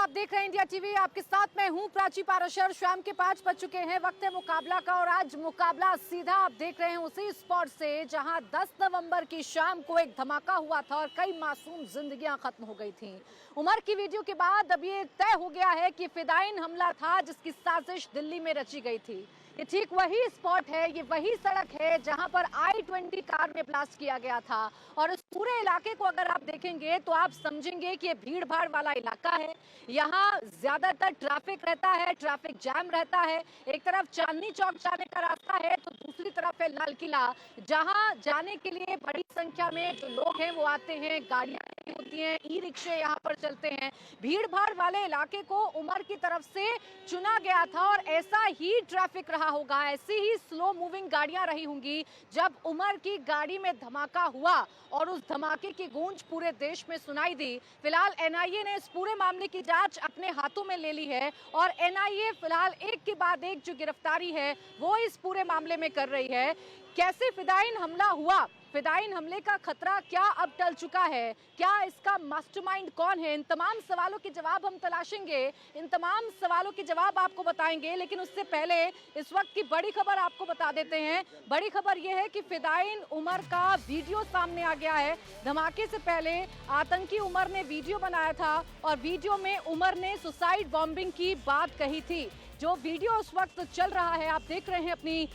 आप देख रहे हैं इंडिया टीवी। आपके साथ मैं हूं प्राची पाराशर। शाम के 5 बज चुके हैं, वक्त है मुकाबला का। और आज मुकाबला सीधा आप देख रहे हैं उसी स्पॉट से जहां 10 नवंबर की शाम को एक धमाका हुआ था और कई मासूम जिंदगियां खत्म हो गई थीं। उमर की वीडियो के बाद अब ये तय हो गया है कि फिदायीन हमला था जिसकी साजिश दिल्ली में रची गई थी। ये ठीक वही स्पॉट है, ये वही सड़क है जहां पर I-20 कार में ब्लास्ट किया गया था। और इस पूरे इलाके को अगर आप देखेंगे तो आप समझेंगे कि ये भीड़ भाड़ वाला इलाका है। यहाँ ज्यादातर ट्रैफिक रहता है, ट्रैफिक जैम रहता है। एक तरफ चांदनी चौक जाने का रास्ता है तो दूसरी तरफ है लाल किला, जहाँ जाने के लिए बड़ी संख्या में जो लोग हैं वो आते हैं। गाड़ियां होती हैं, ई रिक्शे यहाँ पर चलते हैं। भीड़ भाड़ वाले इलाके को उमर की तरफ से चुना गया था और ऐसा ही ट्रैफिक रहा होगा, ऐसी ही स्लो मूविंग गाड़ियां रही होंगी जब उमर की गाड़ी में धमाका हुआ और उस धमाके की गूंज पूरे देश में सुनाई दी। फिलहाल एनआईए ने इस पूरे मामले की जांच अपने हाथों में ले ली है और एनआईए फिलहाल एक के बाद एक जो गिरफ्तारी है वो इस पूरे मामले में कर रही है। कैसे फिदायीन हमला हुआ, फिदायीन हमले का खतरा क्या अब टल चुका है, क्या इसका मास्टरमाइंड कौन है, इन तमाम सवालों के जवाब हम तलाशेंगे, इन तमाम सवालों के जवाब आपको बताएंगे। लेकिन उससे पहले इस वक्त की बड़ी खबर आपको बता देते हैं। बड़ी खबर यह है कि फिदायीन उमर का वीडियो सामने आ गया है। धमाके से पहले आतंकी उमर ने वीडियो बनाया था और वीडियो में उमर ने सुसाइड बॉम्बिंग की बात कही थी। जो वीडियो उस वक्त चल रहा है आप देख रहे हैं अपनी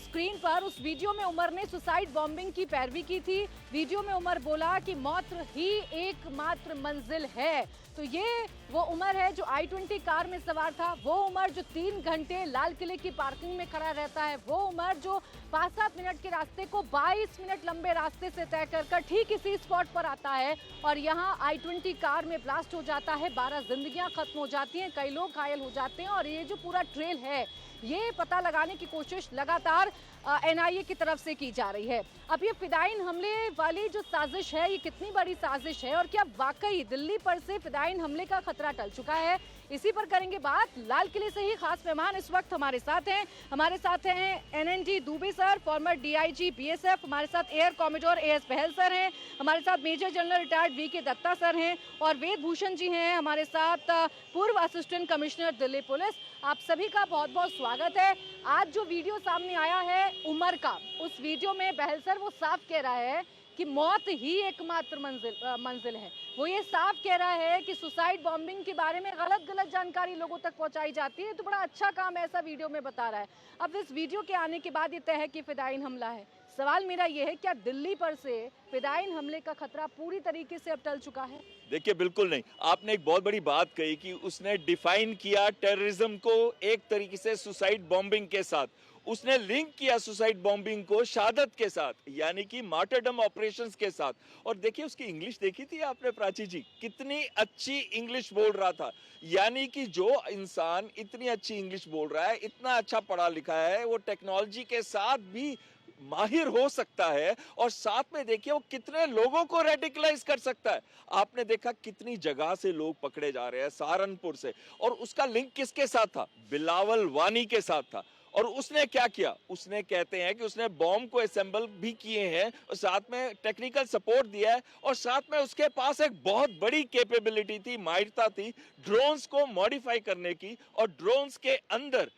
स्क्रीन पर, उस वीडियो में उमर ने सुसाइड बॉम्बिंग की पैरवी की थी। वीडियो में उमर बोला कि मौत ही एकमात्र मंजिल है। तो ये वो उमर है जो I-20 कार में सवार था, वो उमर जो 3 घंटे लाल किले की पार्किंग में खड़ा रहता है, वो उमर जो 5-7 मिनट के रास्ते को 22 मिनट लंबे रास्ते से तय कर ठीक इसी स्पॉट पर आता है और यहाँ I-20 कार में ब्लास्ट हो जाता है। 12 जिंदगियां खत्म हो जाती हैं, कई लोग घायल हो जाते हैं और ये जो पूरा ट्रेल है ये पता लगाने की कोशिश लगातार एनआईए की तरफ से की जा रही है। अब ये फिदायीन हमले वाली जो साजिश है ये कितनी बड़ी साजिश है और क्या वाकई दिल्ली पर से फिदायीन हमले का खतरा टल चुका है, इसी पर करेंगे बात। लाल किले से ही खास मेहमान इस वक्त हमारे साथ हैं NND Dubey sir, former DIG BSF, हमारे साथ air commodore AS Bahl sir हैं, हमारे साथ major general retired VK Datta sir हैं और वेद भूषण जी हैं हमारे साथ, पूर्व असिस्टेंट कमिश्नर दिल्ली पुलिस। आप सभी का बहुत बहुत स्वागत है। आज जो वीडियो सामने आया है उमर का, उस वीडियो में बहल सर वो साफ कह रहा है कि मौत ही एकमात्र मंजिल है। वो ये साफ कह रहा है कि सुसाइड बॉम्बिंग के बारे में गलत जानकारी लोगों तक पहुंचाई जाती है। तो बड़ा अच्छा काम ऐसा वीडियो में बता रहा है। अब इस वीडियो के आने के बाद ये तय है कि फिदायीन हमला है। सवाल मेरा ये है, क्या दिल्ली पर से फिदायीन हमले का खतरा पूरी तरीके से अब टल चुका है? देखिए, बिल्कुल नहीं। आपने एक बहुत बड़ी बात कही कि उसने डिफाइन किया टेररिज्म को एक तरीके से सुसाइड बॉम्बिंग के साथ, उसने लिंक किया सुसाइड बॉम्बिंग को शहादत के साथ, यानी कि मार्टरडम ऑपरेशंस के साथ। और देखिए उसकी इंग्लिश देखी थी आपने प्राची जी, कितनी अच्छी इंग्लिश बोल रहा था। यानी कि जो इंसान इतनी अच्छी इंग्लिश बोल रहा है, इतना अच्छा पढ़ा लिखा है, वो टेक्नोलॉजी के साथ भी माहिर हो सकता है और साथ में देखिए वो कितने लोगों को रेडिकलाइज कर सकता है। आपने देखा कितनी जगह से लोग पकड़े जा रहे हैं, सहारनपुर से, और उसका लिंक किसके साथ था? बिलावल वानी के साथ था। और उसने क्या किया? उसने कहते हैं कि उसने बॉम्ब को असेंबल भी किए हैं और साथ में टेक्निकल सपोर्ट दिया है और साथ में उसके पास एक बहुत बड़ी कैपेबिलिटी थी, माहिरता थी ड्रोन्स को मॉडिफाई करने की और ड्रोन्स के अंदर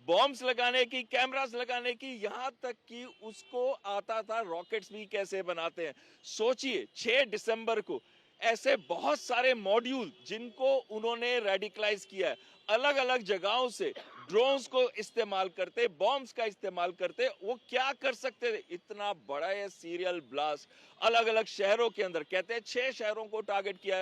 बॉम्ब्स लगाने की, कैमरास लगाने की, यहां तक कि उसको आता था रॉकेट्स भी कैसे बनाते हैं। सोचिए 6 दिसंबर को ऐसे बहुत सारे मॉड्यूल जिनको उन्होंने रेडिकलाइज किया है, अलग अलग जगहों से ड्रोन्स को इस्तेमाल करते, बॉम्ब्स का इस्तेमाल करते, वो क्या कर सकते थे? इतना बड़ा ये सीरियल ब्लास्ट अलग अलग शहरों के अंदर, कहते हैं 6 शहरों को टारगेट किया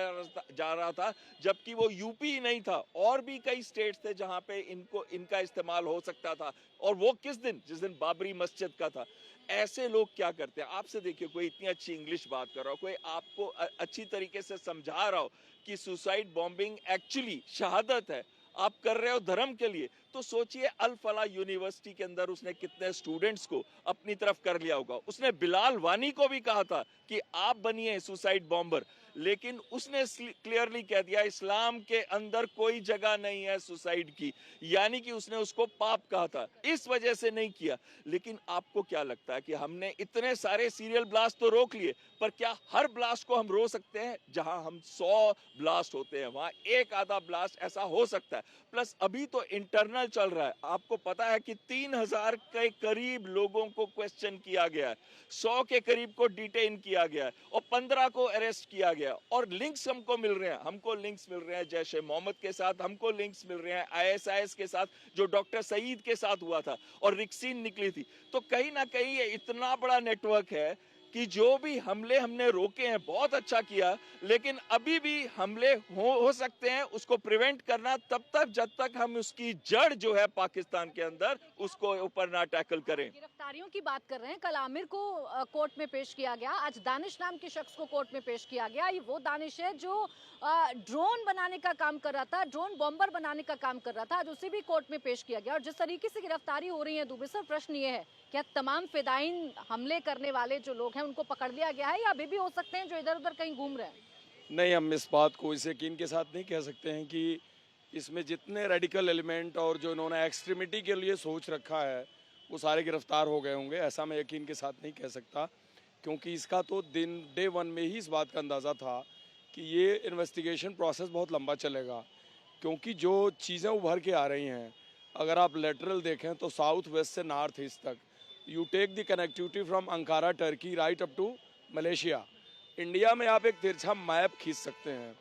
जा रहा था, जबकि वो यूपी ही नहीं था, और भी कई स्टेट्स थे जहां पे इनका इस्तेमाल हो सकता था। और वो किस दिन? जिस दिन बाबरी मस्जिद का था। ऐसे लोग क्या करते हैं? आपसे देखिए, कोई इतनी अच्छी इंग्लिश बात कर रहा हो, कोई आपको अच्छी तरीके से समझा रहा हो कि सुसाइड बॉम्बिंग एक्चुअली शहादत है, आप कर रहे हो धर्म के लिए, तो सोचिए अल फला यूनिवर्सिटी के अंदर उसने कितने स्टूडेंट्स को अपनी तरफ कर लिया होगा। उसने बिलाल वानी को भी कहा था कि आप बनिए सुसाइड बॉम्बर, लेकिन उसने क्लियरली कह दिया इस्लाम के अंदर कोई जगह नहीं है सुसाइड की, यानी कि उसने उसको पाप कहा था, इस वजह से नहीं किया। लेकिन आपको क्या लगता है कि हमने इतने सारे सीरियल ब्लास्ट तो रोक लिए, पर क्या हर ब्लास्ट को हम रोक सकते हैं? जहां हम 100 ब्लास्ट होते हैं वहां एक आधा ब्लास्ट ऐसा हो सकता है। प्लस अभी तो इंटरनल चल रहा है, आपको पता है कि 3000 के करीब लोगों को क्वेश्चन किया गया है, 100 के करीब को डिटेन किया गया है और 15 को अरेस्ट किया गया। और लिंक्स हमको मिल रहे हैं, लिंक्स मिल रहे हैं जैश ए मोहम्मद के साथ, हमको लिंक्स मिल रहे हैं ISIS के साथ, जो डॉक्टर सईद के साथ हुआ था और रिक्सीन निकली थी। तो कहीं ना कहीं ये इतना बड़ा नेटवर्क है कि जो भी हमले हमने रोके हैं बहुत अच्छा किया, लेकिन अभी भी हमले हो सकते हैं। उसको प्रिवेंट करना तब तक जब तक हम उसकी जड़ जो है पाकिस्तान के अंदर उसको ऊपर ना टैकल करें। गिरफ्तारियों की बात कर रहे हैं, कल आमिर को कोर्ट में पेश किया गया, आज दानिश नाम के शख्स को कोर्ट में पेश किया गया। ये वो दानिश है जो ड्रोन बनाने का काम कर रहा था, ड्रोन बॉम्बर बनाने का काम कर रहा था, आज उसे भी कोर्ट में पेश किया गया। और जिस तरीके से गिरफ्तारी हो रही है दुबे सर, प्रश्न ये है क्या तमाम फिदाइन हमले करने वाले जो लोग हैं उनको पकड़ लिया गया है, या अभी भी हो सकते हैं जो इधर उधर कहीं घूम रहे हैं? नहीं, हम इस बात को इस यकीन के साथ नहीं कह सकते हैं कि इसमें जितने रेडिकल एलिमेंट और जो इन्होंने एक्सट्रीमिटी के लिए सोच रखा है वो सारे गिरफ्तार हो गए होंगे, ऐसा मैं यकीन के साथ नहीं कह सकता। क्योंकि इसका तो डे वन में ही इस बात का अंदाज़ा था कि ये इन्वेस्टिगेशन प्रोसेस बहुत लंबा चलेगा। क्योंकि जो चीज़ें उभर के आ रही हैं, अगर आप लेटरल देखें तो साउथ वेस्ट से नॉर्थ ईस्ट तक, you take the connectivity from Ankara Turkey right up to Malaysia, India में आप एक तिरछा मैप खींच सकते हैं।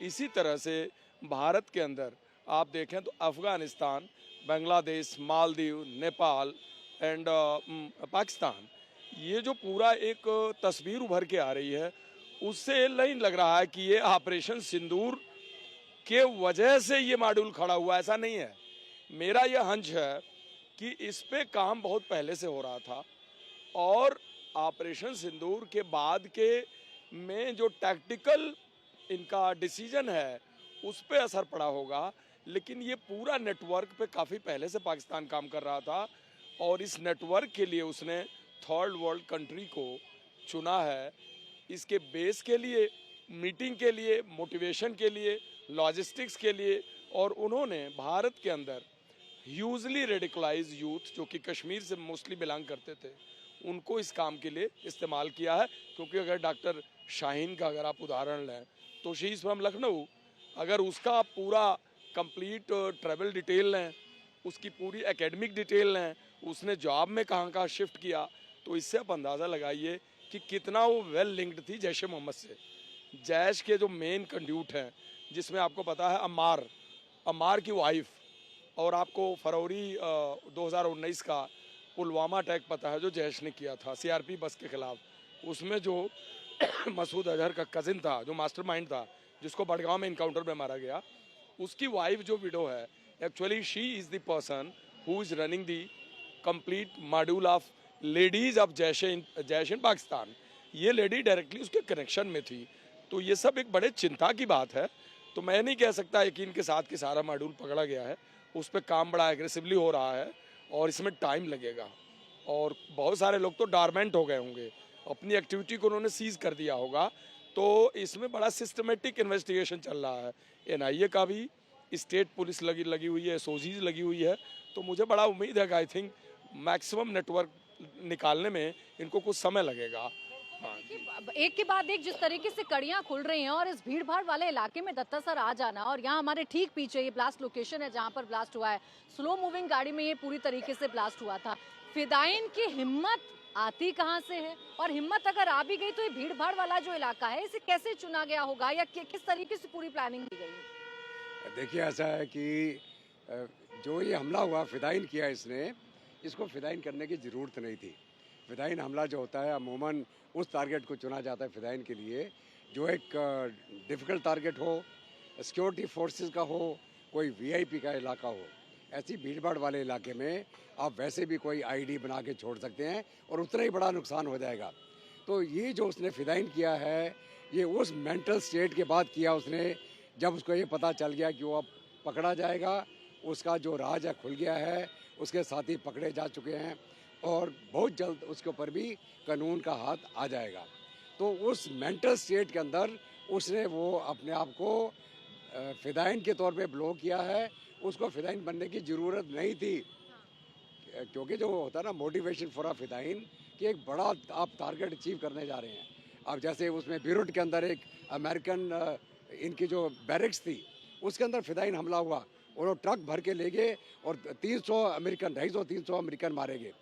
इसी तरह से भारत के अंदर आप देखें तो अफ़गानिस्तान, बांग्लादेश, मालदीव, नेपाल एंड पाकिस्तान, ये जो पूरा एक तस्वीर उभर के आ रही है, उससे नहीं लग रहा है कि ये ऑपरेशन सिंदूर के वजह से ये मॉड्यूल खड़ा हुआ, ऐसा नहीं है। मेरा यह हंच है कि इस पे काम बहुत पहले से हो रहा था और ऑपरेशन सिंदूर के बाद के में जो टैक्टिकल इनका डिसीजन है उस पे असर पड़ा होगा। लेकिन ये पूरा नेटवर्क पे काफ़ी पहले से पाकिस्तान काम कर रहा था और इस नेटवर्क के लिए उसने थर्ड वर्ल्ड कंट्री को चुना है, इसके बेस के लिए, मीटिंग के लिए, मोटिवेशन के लिए, लॉजिस्टिक्स के लिए। और उन्होंने भारत के अंदर ह्यूजली रेडिकलाइज यूथ जो कि कश्मीर से मोस्टली बिलोंग करते थे, उनको इस काम के लिए इस्तेमाल किया है। क्योंकि अगर डॉक्टर शाहीन का अगर आप उदाहरण लें तो शी इज़ फ्रॉम लखनऊ, अगर उसका आप पूरा कंप्लीट ट्रैवल डिटेल लें, उसकी पूरी एकेडमिक डिटेल लें, उसने जॉब में कहाँ कहाँ शिफ्ट किया, तो इससे आप अंदाज़ा लगाइए कि कितना वो वेल लिंक्ड थी जैश ए मोहम्मद से। जैश के जो मेन कंड्यूट हैं, जिसमें आपको पता है अम्मार की वाइफ, और आपको फरवरी 2019 का पुलवामा अटैक पता है जो जैश ने किया था CRP बस के खिलाफ, उसमें जो मसूद अजहर का कजिन था, जो मास्टरमाइंड था, जिसको बड़गांव में इनकाउंटर में मारा गया, उसकी वाइफ जो विडो है, actually she is the person who is running the complete module of ladies of Jaish in Pakistan. ये लेडी डायरेक्टली उसके कनेक्शन में थी। तो ये सब एक बड़े चिंता की बात है। तो मैं नहीं कह सकता यकीन के साथ कि सारा मॉड्यूल पकड़ा गया है, उस पर काम बड़ा एग्रेसिवली हो रहा है और इसमें टाइम लगेगा। और बहुत सारे लोग तो डॉर्मेंट हो गए होंगे, अपनी एक्टिविटी को उन्होंने सीज कर दिया होगा। तो इसमें बड़ा सिस्टमेटिक इन्वेस्टिगेशन चल रहा है। NIA का भी, स्टेट पुलिस लगी हुई है, SOGs लगी हुई है। तो मुझे बड़ा उम्मीद है कि आई थिंक मैक्सिमम नेटवर्क निकालने में इनको कुछ समय लगेगा। एक के बाद एक जिस तरीके से कड़ियां खुल रही हैं और इस भीड़ भाड़ वाले इलाके में दत्ता सर आ जाना, और यहाँ हमारे ठीक पीछे ये ब्लास्ट लोकेशन है जहाँ पर ब्लास्ट हुआ है, स्लो मूविंग गाड़ी में ये पूरी तरीके से ब्लास्ट हुआ था। फिदाइन की हिम्मत आती कहाँ से है, और हिम्मत अगर आ भी गई तो ये भीड़ भाड़ वाला जो इलाका है इसे कैसे चुना गया होगा, या किस तरीके से पूरी प्लानिंग की गई? देखिए, ऐसा है कि जो ये हमला हुआ फिदाइन किया इसने, इसको फिदाइन करने की ज़रूरत नहीं थी। फिदाइन हमला जो होता है अमूमन उस टारगेट को चुना जाता है फिदाइन के लिए जो एक डिफ़िकल्ट टारगेट हो, सिक्योरिटी फोर्सेस का हो, कोई VIP का इलाका हो। ऐसी भीड़ भाड़ वाले इलाके में आप वैसे भी कोई ID बना के छोड़ सकते हैं और उतना ही बड़ा नुकसान हो जाएगा। तो ये जो उसने फिदाइन किया है, ये उस मेंटल स्टेट के बाद किया उसने जब उसको ये पता चल गया कि वो अब पकड़ा जाएगा, उसका जो राज है खुल गया है, उसके साथी पकड़े जा चुके हैं और बहुत जल्द उसके ऊपर भी कानून का हाथ आ जाएगा। तो उस मेंटल स्टेट के अंदर उसने वो अपने आप को फिदाइन के तौर पे ब्लो किया है। उसको फिदाइन बनने की ज़रूरत नहीं थी, क्योंकि जो होता है ना मोटिवेशन फॉर अ फिदाइन कि एक बड़ा आप टारगेट अचीव करने जा रहे हैं। अब जैसे उसमें बीरूट के अंदर एक अमेरिकन इनकी जो बैरिक्स थी उसके अंदर फिदाइन हमला हुआ और वो ट्रक भर के ले गए और 300 अमेरिकन 250-300 अमेरिकन मारे गए।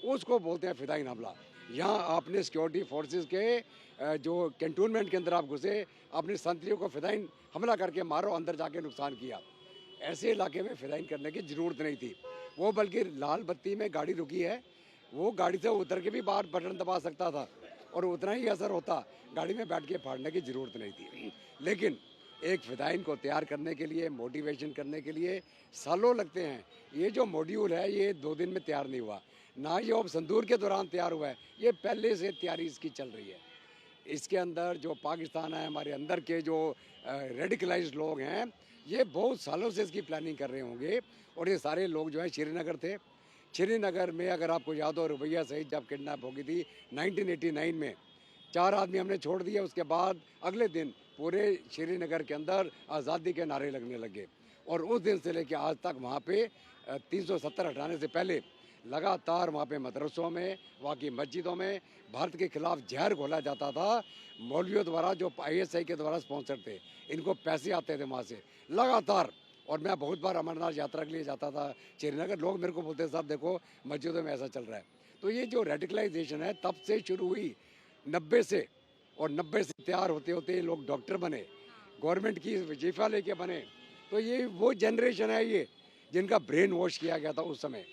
उसको बोलते हैं फिदाइन हमला। यहाँ आपने सिक्योरिटी फोर्सेस के जो कैंटोनमेंट के अंदर आप घुसे, अपने संतरियों को फिदाइन हमला करके मारो, अंदर जाके नुकसान किया। ऐसे इलाके में फिदाइन करने की ज़रूरत नहीं थी। वो बल्कि लाल बत्ती में गाड़ी रुकी है, वो गाड़ी से उतर के भी बाहर बटन दबा सकता था और उतना ही असर होता, गाड़ी में बैठ के फाड़ने की ज़रूरत नहीं थी। लेकिन एक फिदाइन को तैयार करने के लिए, मोटिवेशन करने के लिए सालों लगते हैं। ये जो मॉड्यूल है ये 2 दिन में तैयार नहीं हुआ, ना ये अब संदूर के दौरान तैयार हुआ है, ये पहले से तैयारी इसकी चल रही है। इसके अंदर जो पाकिस्तान है, हमारे अंदर के जो रेडिकलाइज्ड लोग हैं, ये बहुत सालों से इसकी प्लानिंग कर रहे होंगे। और ये सारे लोग जो हैं श्रीनगर थे। श्रीनगर में अगर आपको याद हो, रुबैया सईद जब किडनैप हो गई थी 1989 में, 4 आदमी हमने छोड़ दिए। उसके बाद अगले दिन पूरे श्रीनगर के अंदर आज़ादी के नारे लगने लगे और उस दिन से लेकर आज तक वहाँ पे 370 हटाने से पहले लगातार वहाँ पे मदरसों में, वहाँ की मस्जिदों में भारत के खिलाफ जहर घोला जाता था मौलवियों द्वारा, जो ISI के द्वारा स्पॉन्सर थे। इनको पैसे आते थे वहाँ से लगातार। और मैं बहुत बार अमरनाथ यात्रा के लिए जाता था श्रीनगर, लोग मेरे को बोलते साहब देखो मस्जिदों में ऐसा चल रहा है। तो ये जो रेडिकलाइजेशन है तब से शुरू हुई 90 से, और 90 से तैयार होते होते लोग डॉक्टर बने, गवर्नमेंट की वजीफा लेके बने। तो ये वो जनरेशन है ये जिनका ब्रेन वॉश किया गया था उस समय।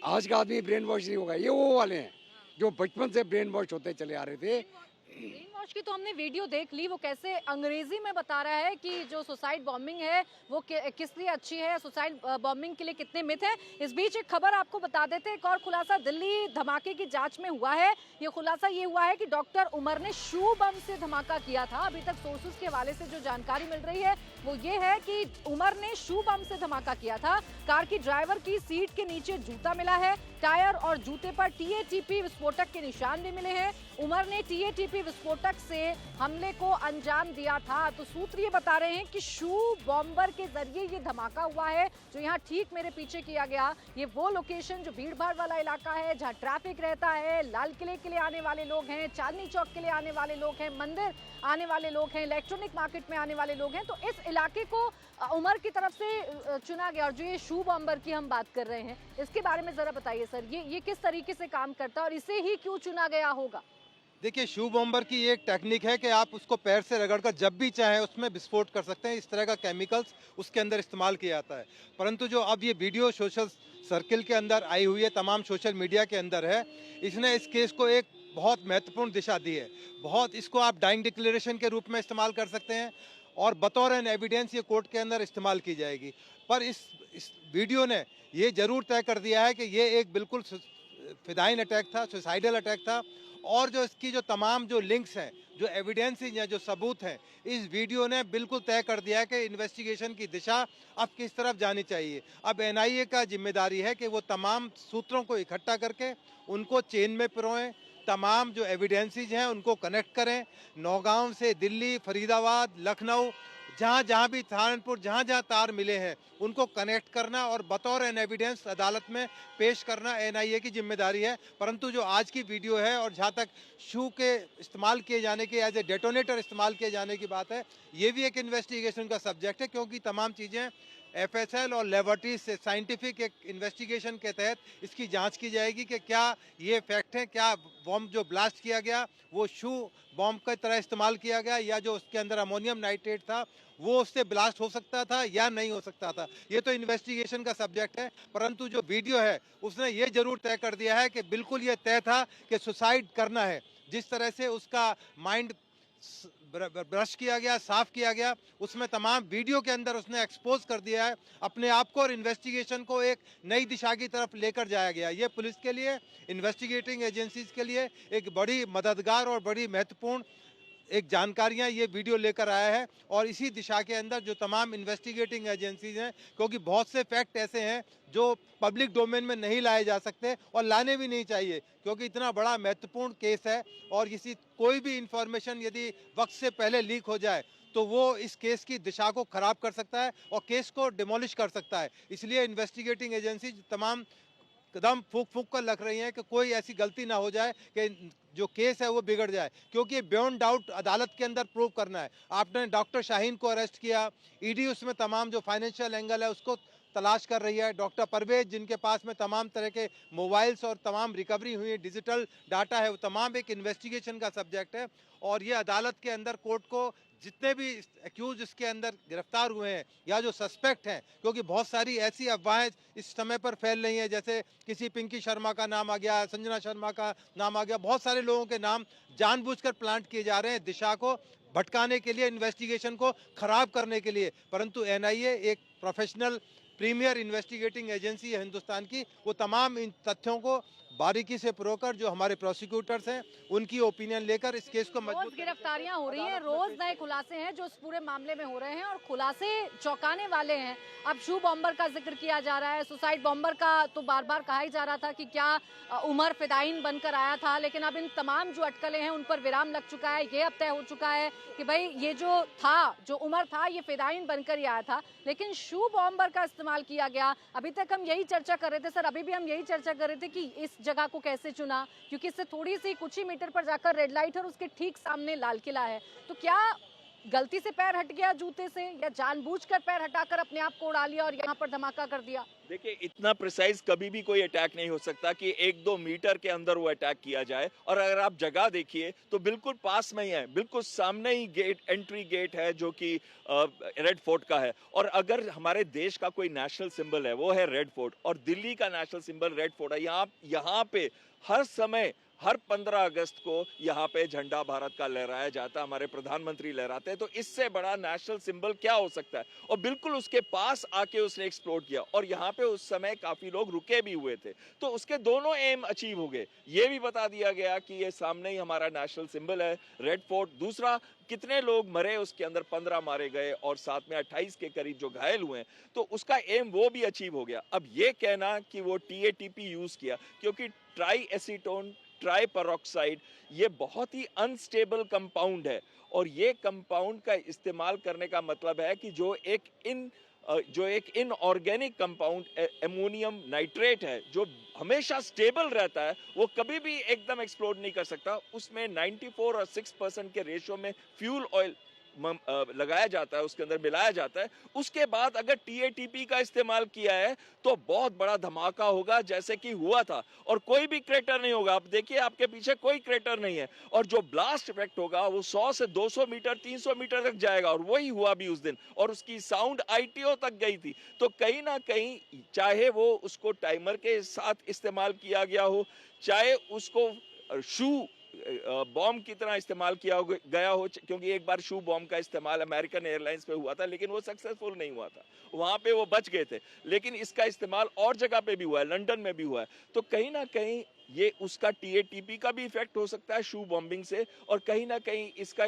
आज का आदमी ब्रेन वॉश नहीं होगा, ये वो वाले हैं जो बचपन से ब्रेन वॉश होते चले आ रहे थे। ब्रेन वॉश की तो हमने वीडियो देख ली, वो कैसे अंग्रेजी में बता रहा है कि जो सुसाइड बॉम्बिंग है वो किस लिए अच्छी है, सुसाइड बॉम्बिंग के लिए कितने मिथ हैं। इस बीच एक खबर आपको बता देते हैं, एक और खुलासा दिल्ली धमाके की जांच में हुआ है। ये खुलासा ये हुआ है कि डॉक्टर उमर ने शू बम से धमाका किया था। अभी तक सोर्सेज के हवाले से जो जानकारी मिल रही है वो ये है कि उमर ने शू बम से धमाका किया था। कार की ड्राइवर की सीट के नीचे जूता मिला है, टायर और जूते पर TATP विस्फोटक के निशान भी मिले हैं। उमर ने TATP विस्फोटक से हमले को अंजाम दिया था। तो सूत्र ये बता रहे हैं कि शू बॉम्बर के जरिए ये धमाका हुआ है। जो यहाँ ठीक मेरे पीछे किया गया, ये वो लोकेशन जो भीड़ भाड़ वाला इलाका है, जहाँ ट्रैफिक रहता है, लाल किले के लिए आने वाले लोग हैं, चांदनी चौक के लिए आने वाले लोग हैं, मंदिर आने वाले लोग हैं, इलेक्ट्रॉनिक मार्केट में आने वाले लोग हैं। तो इस इलाके को उमर की तरफ से चुना गया। और जो ये शू बॉम्बर की हम बात कर रहे हैं, इसके बारे में जरा बताइए सर, ये किस तरीके से काम करता है और इसे ही क्यों चुना गया होगा? देखिए, शू बॉम्बर की एक टेक्निक है कि आप उसको पैर से रगड़कर जब भी चाहें उसमें विस्फोट कर सकते हैं। इस तरह का केमिकल्स उसके अंदर इस्तेमाल किया जाता है। परंतु जो अब ये वीडियो सोशल सर्किल के अंदर आई हुई है, तमाम सोशल मीडिया के अंदर है, इसने इस केस को एक बहुत महत्वपूर्ण दिशा दी है। बहुत इसको आप डाइंग डिक्लेरेशन के रूप में इस्तेमाल कर सकते हैं और बतौर एन एविडेंस ये कोर्ट के अंदर इस्तेमाल की जाएगी। पर इस वीडियो ने ये जरूर तय कर दिया है कि ये एक बिल्कुल फिदाइन अटैक था, सुसाइडल अटैक था। और जो इसकी जो तमाम जो लिंक्स हैं, जो एविडेंसेस हैं, जो सबूत हैं, इस वीडियो ने बिल्कुल तय कर दिया है कि इन्वेस्टिगेशन की दिशा अब किस तरफ जानी चाहिए। अब NIA का जिम्मेदारी है कि वो तमाम सूत्रों को इकट्ठा करके उनको चेन में पिरोएं, तमाम जो एविडेंसेस हैं उनको कनेक्ट करें, नौगांव से दिल्ली, फरीदाबाद, लखनऊ, जहाँ भी सहारनपुर, जहाँ तार मिले हैं उनको कनेक्ट करना और बतौर एन एविडेंस अदालत में पेश करना NIA की जिम्मेदारी है। परंतु जो आज की वीडियो है और जहाँ तक शू के इस्तेमाल किए जाने की, एज ए डेटोनेटर इस्तेमाल किए जाने की बात है, ये भी एक इन्वेस्टिगेशन का सब्जेक्ट है, क्योंकि तमाम चीज़ें FSL और लेबोरेटरी से साइंटिफिक एक इन्वेस्टिगेशन के तहत इसकी जांच की जाएगी कि क्या ये फैक्ट है, क्या बॉम्ब जो ब्लास्ट किया गया वो शू बॉम्ब की तरह इस्तेमाल किया गया, या जो उसके अंदर अमोनियम नाइट्रेट था वो उससे ब्लास्ट हो सकता था या नहीं हो सकता था। ये तो इन्वेस्टिगेशन का सब्जेक्ट है। परंतु जो वीडियो है उसने ये जरूर तय कर दिया है कि बिल्कुल ये तय था कि सुसाइड करना है। जिस तरह से उसका माइंड ब्रश किया गया, साफ किया गया, उसमें तमाम वीडियो के अंदर उसने एक्सपोज कर दिया है अपने आप को और इन्वेस्टिगेशन को एक नई दिशा की तरफ लेकर जाया गया। ये पुलिस के लिए, इन्वेस्टिगेटिंग एजेंसीज के लिए एक बड़ी मददगार और बड़ी महत्वपूर्ण एक जानकारियां ये वीडियो लेकर आया है और इसी दिशा के अंदर जो तमाम इन्वेस्टिगेटिंग एजेंसीज हैं, क्योंकि बहुत से फैक्ट ऐसे हैं जो पब्लिक डोमेन में नहीं लाए जा सकते और लाने भी नहीं चाहिए, क्योंकि इतना बड़ा महत्वपूर्ण केस है और इसी कोई भी इंफॉर्मेशन यदि वक्त से पहले लीक हो जाए तो वो इस केस की दिशा को खराब कर सकता है और केस को डिमोलिश कर सकता है। इसलिए इन्वेस्टिगेटिंग एजेंसी तमाम कदम फूंक फूंक कर रख रही हैं कि कोई ऐसी गलती ना हो जाए कि जो केस है वो बिगड़ जाए, क्योंकि बियॉन्ड डाउट अदालत के अंदर प्रूव करना है। आपने डॉक्टर शाहीन को अरेस्ट किया, ईडी उसमें तमाम जो फाइनेंशियल एंगल है उसको तलाश कर रही है। डॉक्टर परवेज जिनके पास में तमाम तरह के मोबाइल्स और तमाम रिकवरी हुई डिजिटल डाटा है, वो तमाम एक इन्वेस्टिगेशन का सब्जेक्ट है और ये अदालत के अंदर कोर्ट को जितने भी एक्यूज इसके अंदर गिरफ्तार हुए हैं या जो सस्पेक्ट हैं, क्योंकि बहुत सारी ऐसी अफवाहें इस समय पर फैल रही हैं, जैसे किसी पिंकी शर्मा का नाम आ गया, संजना शर्मा का नाम आ गया, बहुत सारे लोगों के नाम जानबूझकर प्लांट किए जा रहे हैं दिशा को भटकाने के लिए, इन्वेस्टिगेशन को खराब करने के लिए। परंतु एनआईए एक प्रोफेशनल प्रीमियर इन्वेस्टिगेटिंग एजेंसी है हिंदुस्तान की, वो तमाम इन तथ्यों को बारीकी से परोकर जो हमारे प्रोसिक्यूटर्स हैं उनकी ओपिनियन लेकर इस केस को रोज मजबूत गिरफ्तारियां हो रही हैं, रोज नए खुलासे हैं जो इस पूरे मामले में हो रहे हैं और खुलासे चौंकाने वाले हैं। अब शू बॉम्बर का जिक्र किया जा रहा है, सुसाइड बॉम्बर का तो बार बार कहा ही जा रहा था कि क्या उमर फिदाइन बनकर आया था, लेकिन अब इन तमाम जो अटकलें हैं उन पर विराम लग चुका है। ये अब तय हो चुका है कि भाई ये जो था, जो उमर था, ये फिदाइन बनकर ही आया था, लेकिन शू बॉम्बर का इस्तेमाल किया गया। अभी तक हम यही चर्चा कर रहे थे सर, अभी भी हम यही चर्चा कर रहे थे कि इस जगह को कैसे चुना, क्योंकि इससे थोड़ी सी कुछ ही मीटर पर जाकर रेड लाइट और उसके ठीक सामने लाल किला है। तो क्या गलती से पैर हट गया जूते से या जानबूझकर पैर हटाकर अपने आप को उड़ा लिया और यहाँ पर धमाका कर दिया? देखिए, इतना प्रिसाइज कभी भी कोई अटैक नहीं हो सकता कि 1-2 मीटर के अंदर वो अटैक किया जाए। और अगर आप जगह देखिए तो बिल्कुल पास में ही है, बिल्कुल सामने ही गेट, एंट्री गेट है जो कि रेड फोर्ट का है। और अगर हमारे देश का कोई नेशनल सिंबल है वो है रेड फोर्ट, और दिल्ली का नेशनल सिंबल रेड फोर्ट है। यहाँ पे हर समय, हर 15 अगस्त को यहाँ पे झंडा भारत का लहराया जाता है, हमारे प्रधानमंत्री लहराते हैं। तो इससे बड़ा नेशनल सिंबल क्या हो सकता है? और बिल्कुल उसके पास आके उसने एक्सप्लोड किया और यहाँ पे उस समय काफी लोग रुके भी हुए थे, तो उसके दोनों एम अचीव हो गए। ये भी बता दिया गया कि ये सामने ही हमारा नेशनल सिंबल है, रेड फोर्ट। दूसरा, कितने लोग मरे उसके अंदर, 15 मारे गए और साथ में 28 के करीब जो घायल हुए हैं, तो उसका एम वो भी अचीव हो गया। अब ये कहना कि वो TATP यूज किया, क्योंकि ट्राई एसीटोन ट्राई पेरोक्साइड ये बहुत ही अनस्टेबल कंपाउंड है, और ये कंपाउंड का इस्तेमाल करने का मतलब है कि जो एक इनऑर्गेनिक कंपाउंड अमोनियम नाइट्रेट है, जो हमेशा स्टेबल रहता है, वो कभी भी एकदम एक्सप्लोड नहीं कर सकता। उसमें 94 और 6% के रेशियो में फ्यूल ऑयल लगाया जाता है, उसके अंदर मिलाया जाता है। उसके बाद अगर TATP का इस्तेमाल किया है तो बहुत बड़ा धमाका होगा, जैसे कि हुआ था, और कोई भी क्रेटर नहीं होगा। आप देखिए, आपके पीछे कोई क्रेटर नहीं है, और जो ब्लास्ट इफेक्ट होगा वो 100 से 200 मीटर, 300 मीटर तक जाएगा, और वही हुआ भी उस दिन। और उसकी साउंड ITO तक गई थी। तो कहीं ना कहीं, चाहे वो उसको टाइमर के साथ इस्तेमाल किया गया हो, चाहे उसको शू बॉम्ब की तरह इस्तेमाल किया गया हो, क्योंकि एक बार शू बॉम्ब का इस्तेमाल अमेरिकन एयरलाइंस पे हुआ था, लेकिन वो सक्सेसफुल नहीं हुआ था, वहां पे वो बच गए थे। लेकिन इसका इस्तेमाल और जगह पे भी हुआ है, लंदन में भी हुआ है। तो कहीं ना कहीं ये उसका TATP का भी इफेक्ट हो सकता है शू बॉम्बिंग से, और कहीं ना कहीं इसका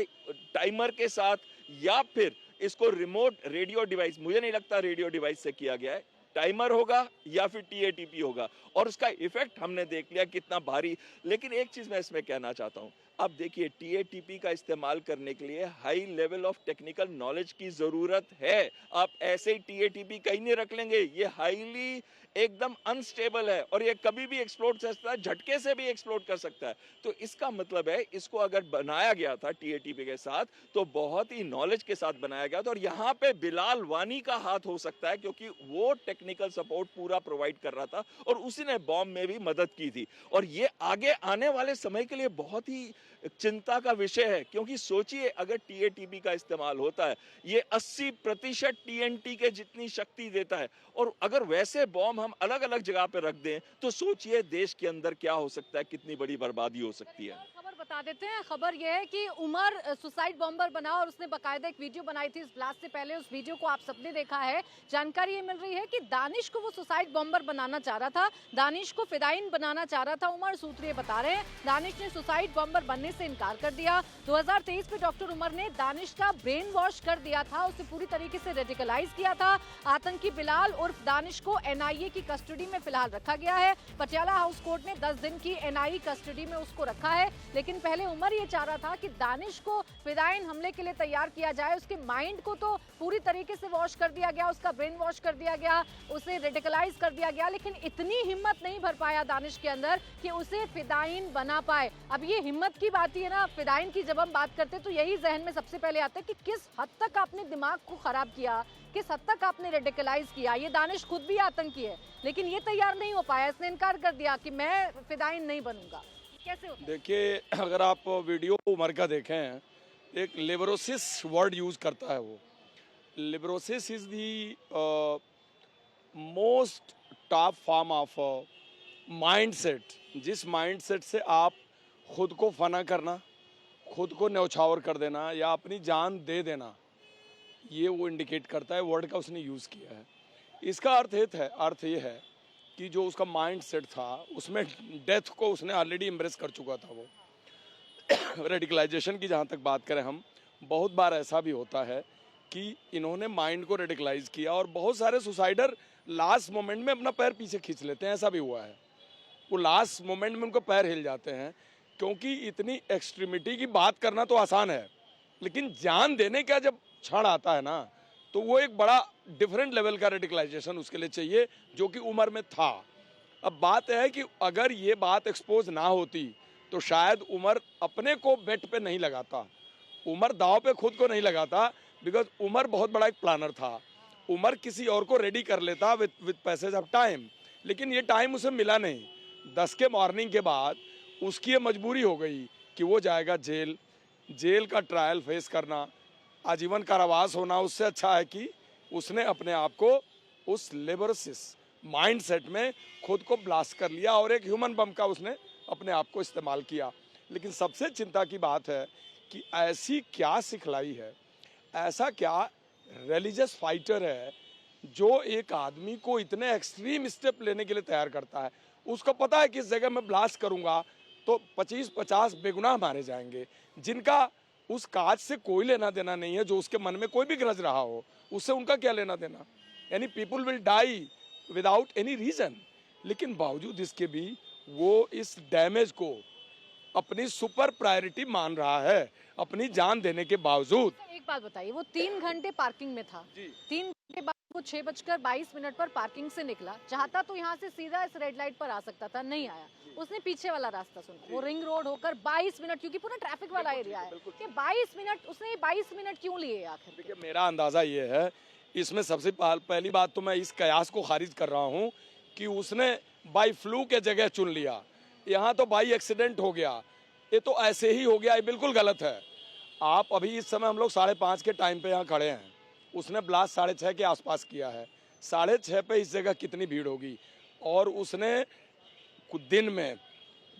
टाइमर के साथ, या फिर इसको रिमोट रेडियो डिवाइस, मुझे नहीं लगता रेडियो डिवाइस से किया गया है, टाइमर होगा या फिर TATP होगा, और उसका इफेक्ट हमने देख लिया कितना भारी। लेकिन एक चीज मैं इसमें कहना चाहता हूं, अब देखिए, TATP का इस्तेमाल करने के लिए high level of technical knowledge की जरूरत है। आप ऐसे ही TATP कहीं नहीं रख लेंगे, ये हाईली एकदम अनस्टेबल है, और ये कभी भी एक्सप्लोड कर सकता है, झटके से भी एक्सप्लोड कर सकता है। तो इसका मतलब है, इसको अगर बनाया गया था TATP के साथ, तो बहुत ही नॉलेज के साथ बनाया गया था। और यहाँ पे बिलाल वानी का हाथ हो सकता है, क्योंकि वो टेक्निकल सपोर्ट पूरा प्रोवाइड कर रहा था और उसी ने बॉम्ब में भी मदद की थी। और ये आगे आने वाले समय के लिए बहुत ही चिंता का विषय है, क्योंकि सोचिए, अगर TATP का इस्तेमाल होता है, ये 80% TNT के जितनी शक्ति देता है, और अगर वैसे बॉम्ब हम अलग अलग जगह पे रख दें, तो सोचिए देश के अंदर क्या हो सकता है, कितनी बड़ी बर्बादी हो सकती है। खबर बता देते हैं, खबर यह है कि उमर सुसाइड बॉम्बर बना और उसने बकायदा एक वीडियो बनाई थी इस ब्लास्ट से पहले। उस वीडियो को आप सबने देखा है। जानकारी ये मिल रही है कि दानिश को वो सुसाइड बॉम्बर बनाना चाह रहा था, दानिश को फिदाइन बनाना चाह रहा था उमर। सूत्र ये बता रहे हैं दानिश ने सुसाइड बॉम्बर बनने से इनकार कर दिया। 2023 में डॉक्टर उमर ने दानिश का ब्रेन वॉश कर दिया था, उसे पूरी तरीके से रेडिकलाइज किया था। आतंकी बिलाल उर्फ दानिश को एनआईए की कस्टडी में फिलहाल रखा गया है। पटियाला हाउस कोर्ट ने 10 दिन की एनआईए कस्टडी में उसको रखा है। लेकिन पहले उमर ये चाह रहा था कि दानिश को फिदाइन हमले के लिए तैयार किया जाए। उसके माइंड को तो पूरी तरीके से वॉश कर दिया गया, उसका ब्रेन वॉश कर दिया गया, उसे रेडिकलाइज कर दिया गया, लेकिन इतनी हिम्मत नहीं भर पाया दानिश के अंदर कि उसे फिदाइन बना पाए। अब ये हिम्मत की बात ही है ना, फिदाइन की जब हम बात करते तो यही जहन में सबसे पहले आता है कि किस हद तक आपने दिमाग को खराब किया, किस हद तक आपने रेडिकलाइज किया। ये दानिश खुद भी आतंकी है, लेकिन ये तैयार नहीं हो पाया, इसने इनकार कर दिया कि मैं फिदाइन नहीं बनूंगा। कैसे होता है? देखिए, अगर आप वीडियो उमर का देखें, एक लिबरोसिस वर्ड यूज करता है वो। Liberosis is the most top form of mindset, जिस माइंडसेट से आप खुद को फना करना, खुद को न्यौछावर कर देना या अपनी जान दे देना, ये वो इंडिकेट करता है। वर्ड का उसने यूज़ किया है। इसका अर्थ ये है कि जो उसका माइंड सेट था उसमें डेथ को उसने ऑलरेडी एम्ब्रेस कर चुका था वो। रेडिकलाइजेशन की जहाँ तक बात करें हम, बहुत बार ऐसा भी होता है कि इन्होंने माइंड को रेडिकलाइज किया और बहुत सारे सुसाइडर लास्ट मोमेंट में अपना पैर पीछे खींच लेते हैं। ऐसा भी हुआ है, वो लास्ट मोमेंट में उनको पैर हिल जाते हैं, क्योंकि इतनी एक्सट्रीमिटी की बात करना तो आसान है, लेकिन जान देने का जब क्षण आता है ना, तो वो एक बड़ा डिफरेंट लेवल का रेडिकलाइजेशन उसके लिए चाहिए, जो कि उमर में था। अब बात है कि अगर ये बात एक्सपोज ना होती तो शायद उमर अपने को बेट पे नहीं लगाता, उमर दाव पे खुद को नहीं लगाता, बिकॉज उमर बहुत बड़ा एक प्लानर था। उमर किसी और को रेडी कर लेता विद पैसेज ऑफ टाइम, लेकिन ये टाइम उसे मिला नहीं। 10 के मॉर्निंग के बाद उसकी ये मजबूरी हो गई कि वो जाएगा जेल, जेल का ट्रायल फेस करना, आजीवन कारावास होना। उससे अच्छा है कि उसने अपने आप को उस लिबरोसिस माइंडसेट में खुद को ब्लास्ट कर लिया और एक ह्यूमन बम का उसने अपने आप को इस्तेमाल किया। लेकिन सबसे चिंता की बात है कि ऐसी क्या सिखलाई है, ऐसा क्या रिलीजियस फाइटर है जो एक आदमी को इतने एक्सट्रीम स्टेप लेने के लिए तैयार करता है। उसको पता है कि इस जगह मैं ब्लास्ट करूंगा तो 25-50 बेगुनाह मारे जाएंगे, जिनका उस काज से कोई लेना देना नहीं है, जो उसके मन में कोई भी ग्रज रहा हो, उससे उनका क्या लेना देना। यानी people will die without any reason, लेकिन बावजूद इसके भी वो इस डैमेज को अपनी सुपर प्रायोरिटी मान रहा है, अपनी जान देने के बावजूद। एक बात बताइए, वो 3 घंटे पार्किंग में था, 3 घंटे बाद वो 6:22 पर पार्किंग से निकला, चाहता तो यहाँ से सीधा इस रेड लाइट पर आ सकता था, नहीं आया, उसने पीछे वाला रास्ता चुना। वो रिंग रोड होकर 22 मिनट, क्योंकि पूरा ट्रैफिक वाला एरिया है, कि 22 मिनट, उसने 22 मिनट क्यों लिए आखिर? देखिए, मेरा अंदाजा ये है, इसमें सबसे पहली बात तो मैं इस कयास को खारिज कर रहा हूँ कि उसने बाई फ्लू के जगह चुन लिया। यहाँ तो बाई एक्सीडेंट हो गया, ये तो ऐसे ही हो गया, ये बिल्कुल गलत है। आप अभी इस समय हम लोग 5:30 के टाइम पे यहाँ खड़े हैं, उसने ब्लास्ट 6:30 के आसपास किया है। 6:30 पे इस जगह कितनी भीड़ होगी, और उसने कुछ दिन में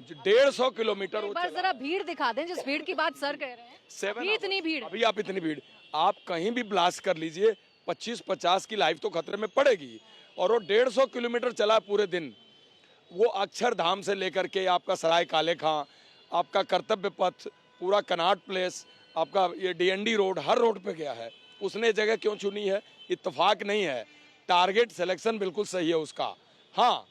150 किलोमीटर। एक बार जरा भीड़ दिखा दें, जिस भीड़ की बात सर कह रहे हैं, अभी इतनी भीड़। अभी आप इतनी भीड़, आप कहीं भी ब्लास्ट कर लीजिए, 25-50 की लाइफ तो खतरे में पड़ेगी। और वो 150 किलोमीटर चला पूरे दिन। वो अक्षरधाम से लेकर के आपका सराय काले खां, आपका कर्तव्य पथ, पूरा कनाट प्लेस, आपका ये DND रोड, हर रोड पे गया है। उसने जगह क्यों चुनी है? इत्तेफाक नहीं है, टारगेट सिलेक्शन बिल्कुल सही है उसका। हाँ,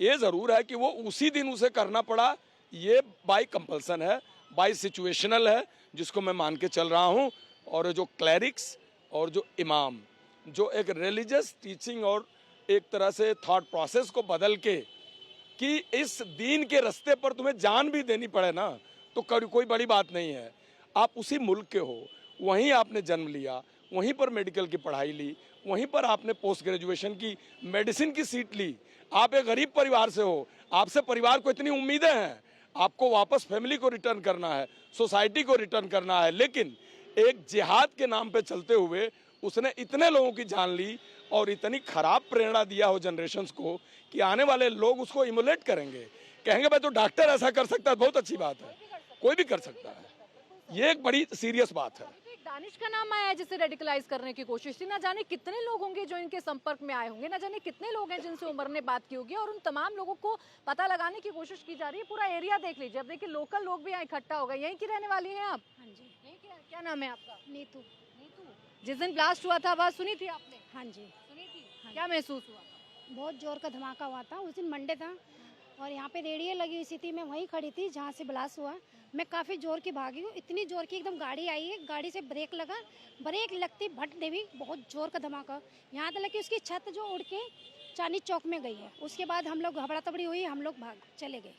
ये ज़रूर है कि वो उसी दिन उसे करना पड़ा, ये बाई कंपल्सन है, बाई सिचुएशनल है, जिसको मैं मान के चल रहा हूँ। और जो क्लैरिक्स और जो इमाम, जो एक रिलीजियस टीचिंग और एक तरह से थॉट प्रोसेस को बदल के कि इस दीन के रास्ते पर तुम्हें जान भी देनी पड़े ना, तो कोई बड़ी बात नहीं है। आप उसी मुल्क के हो, वहीं आपने जन्म लिया, वहीं पर मेडिकल की पढ़ाई ली, वहीं पर आपने पोस्ट ग्रेजुएशन की मेडिसिन की सीट ली। आप एक गरीब परिवार से हो, आपसे परिवार को इतनी उम्मीदें हैं, आपको वापस फैमिली को रिटर्न करना है, सोसाइटी को रिटर्न करना है। लेकिन एक जिहाद के नाम पे चलते हुए उसने इतने लोगों की जान ली और इतनी खराब प्रेरणा दिया हो जनरेशन्स को कि आने वाले लोग उसको इमुलेट करेंगे, कहेंगे भाई तो डॉक्टर ऐसा कर सकता है, बहुत अच्छी बात है। कोई भी कर सकता है। ये एक बड़ी सीरियस बात है। एक दानिश का नाम आया है जिसे रेडिकलाइज करने की कोशिश थी। ना जाने कितने लोग होंगे जो इनके संपर्क में आए होंगे, ना जाने कितने लोग हैं जिनसे उमर ने बात की होगी, और उन तमाम लोगों को पता लगाने की कोशिश की जा रही है। पूरा एरिया देख लीजिए। अब देखिए लोकल लोग भी यहाँ इकट्ठा हो गए। यहीं की रहने वाली हैं आप? हाँ जी। यहीं की, क्या नाम है आपका? नीतू। नीतू। जिस दिन ब्लास्ट हुआ था आवाज सुनी थी आपने? हाँ जी। सुनी थी। हाँ क्या महसूस हुआ? बहुत जोर का धमाका हुआ था। उस दिन मंडे था और यहाँ पे रेडियो लगी हुई थी। मैं वहीं खड़ी थी जहाँ से ब्लास्ट हुआ। मैं काफ़ी जोर की भागी हूँ, इतनी जोर की एकदम गाड़ी आई है, गाड़ी से ब्रेक लगा, ब्रेक लगती भट देवी, बहुत जोर का धमाका। यहाँ तक कि उसकी छत जो उड़ के चांदनी चौक में गई है। उसके बाद हम लोग घबरा तबड़ी हुई, हम लोग भाग चले गए।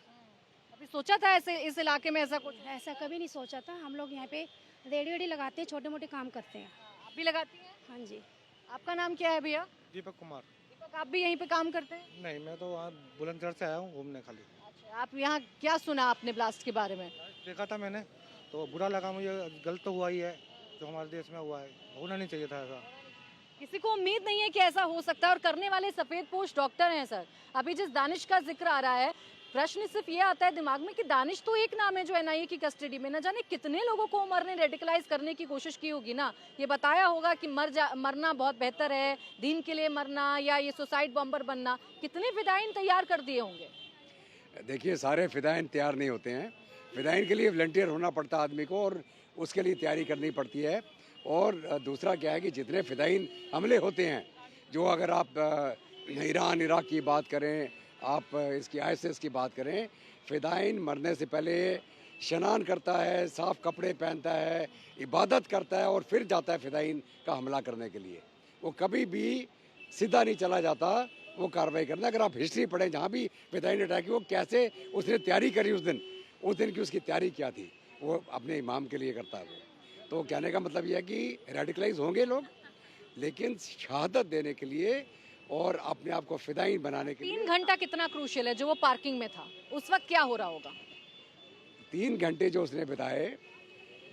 अभी सोचा था ऐसे इस इलाके में ऐसा कुछ? ऐसा कभी नहीं सोचा था। हम लोग यहाँ पे रेडियो लगाते हैं, छोटे मोटे काम करते हैं। आप भी लगाती हैं? हाँ जी। आपका नाम क्या है भैया? दीपक कुमार। दीपक, आप भी यहीं पे काम करते हैं? नहीं, मैं तो वहाँ बुलंदशहर से आया हूँ घूमने खाली। अच्छा, आप यहाँ क्या सुना आपने ब्लास्ट के बारे में? देखा था मैंने तो बुरा लगा मुझे। गलत तो हुआ ही है जो हमारे देश में हुआ है, होना नहीं चाहिए था ऐसा। किसी को उम्मीद नहीं है कि ऐसा हो सकता है, और करने वाले सफेद पोश डॉक्टर हैं सर। अभी जिस दानिश का जिक्र आ रहा है, प्रश्न सिर्फ ये आता है दिमाग में कि दानिश तो एक नाम है जो एनआईए की कस्टडी में, न जाने कितने लोगों को उमर ने रेडिकलाइज करने की कोशिश की होगी ना। ये बताया होगा कि मरना बहुत बेहतर है, दीन के लिए मरना, या ये सुसाइड बॉम्बर बनना। कितने फिदाइन तैयार कर दिए होंगे? देखिए, सारे फिदाइन तैयार नहीं होते हैं। फिदाइन के लिए वॉलंटियर होना पड़ता है आदमी को, और उसके लिए तैयारी करनी पड़ती है। और दूसरा क्या है कि जितने फिदाइन हमले होते हैं, जो अगर आप ईरान इराक की बात करें, आप इसकी आईएसआईएस की बात करें, फिदाइन मरने से पहले स्नान करता है, साफ कपड़े पहनता है, इबादत करता है, और फिर जाता है फिदाइन का हमला करने के लिए। वो कभी भी सीधा नहीं चला जाता, वो कार्रवाई करना। अगर आप हिस्ट्री पढ़ें, जहाँ भी फिदाइन अटैक, वो कैसे उसने तैयारी करी उस दिन की उसकी तैयारी क्या थी, वो अपने इमाम के लिए करता है वो। तो कहने का मतलब यह है कि रेडिकलाइज होंगे लोग, लेकिन शहादत देने के लिए और अपने आप को फिदाइन बनाने के लिए 3 घंटा कितना क्रूशियल है जो वो पार्किंग में था? उस वक्त क्या हो रहा होगा? 3 घंटे जो उसने बिताए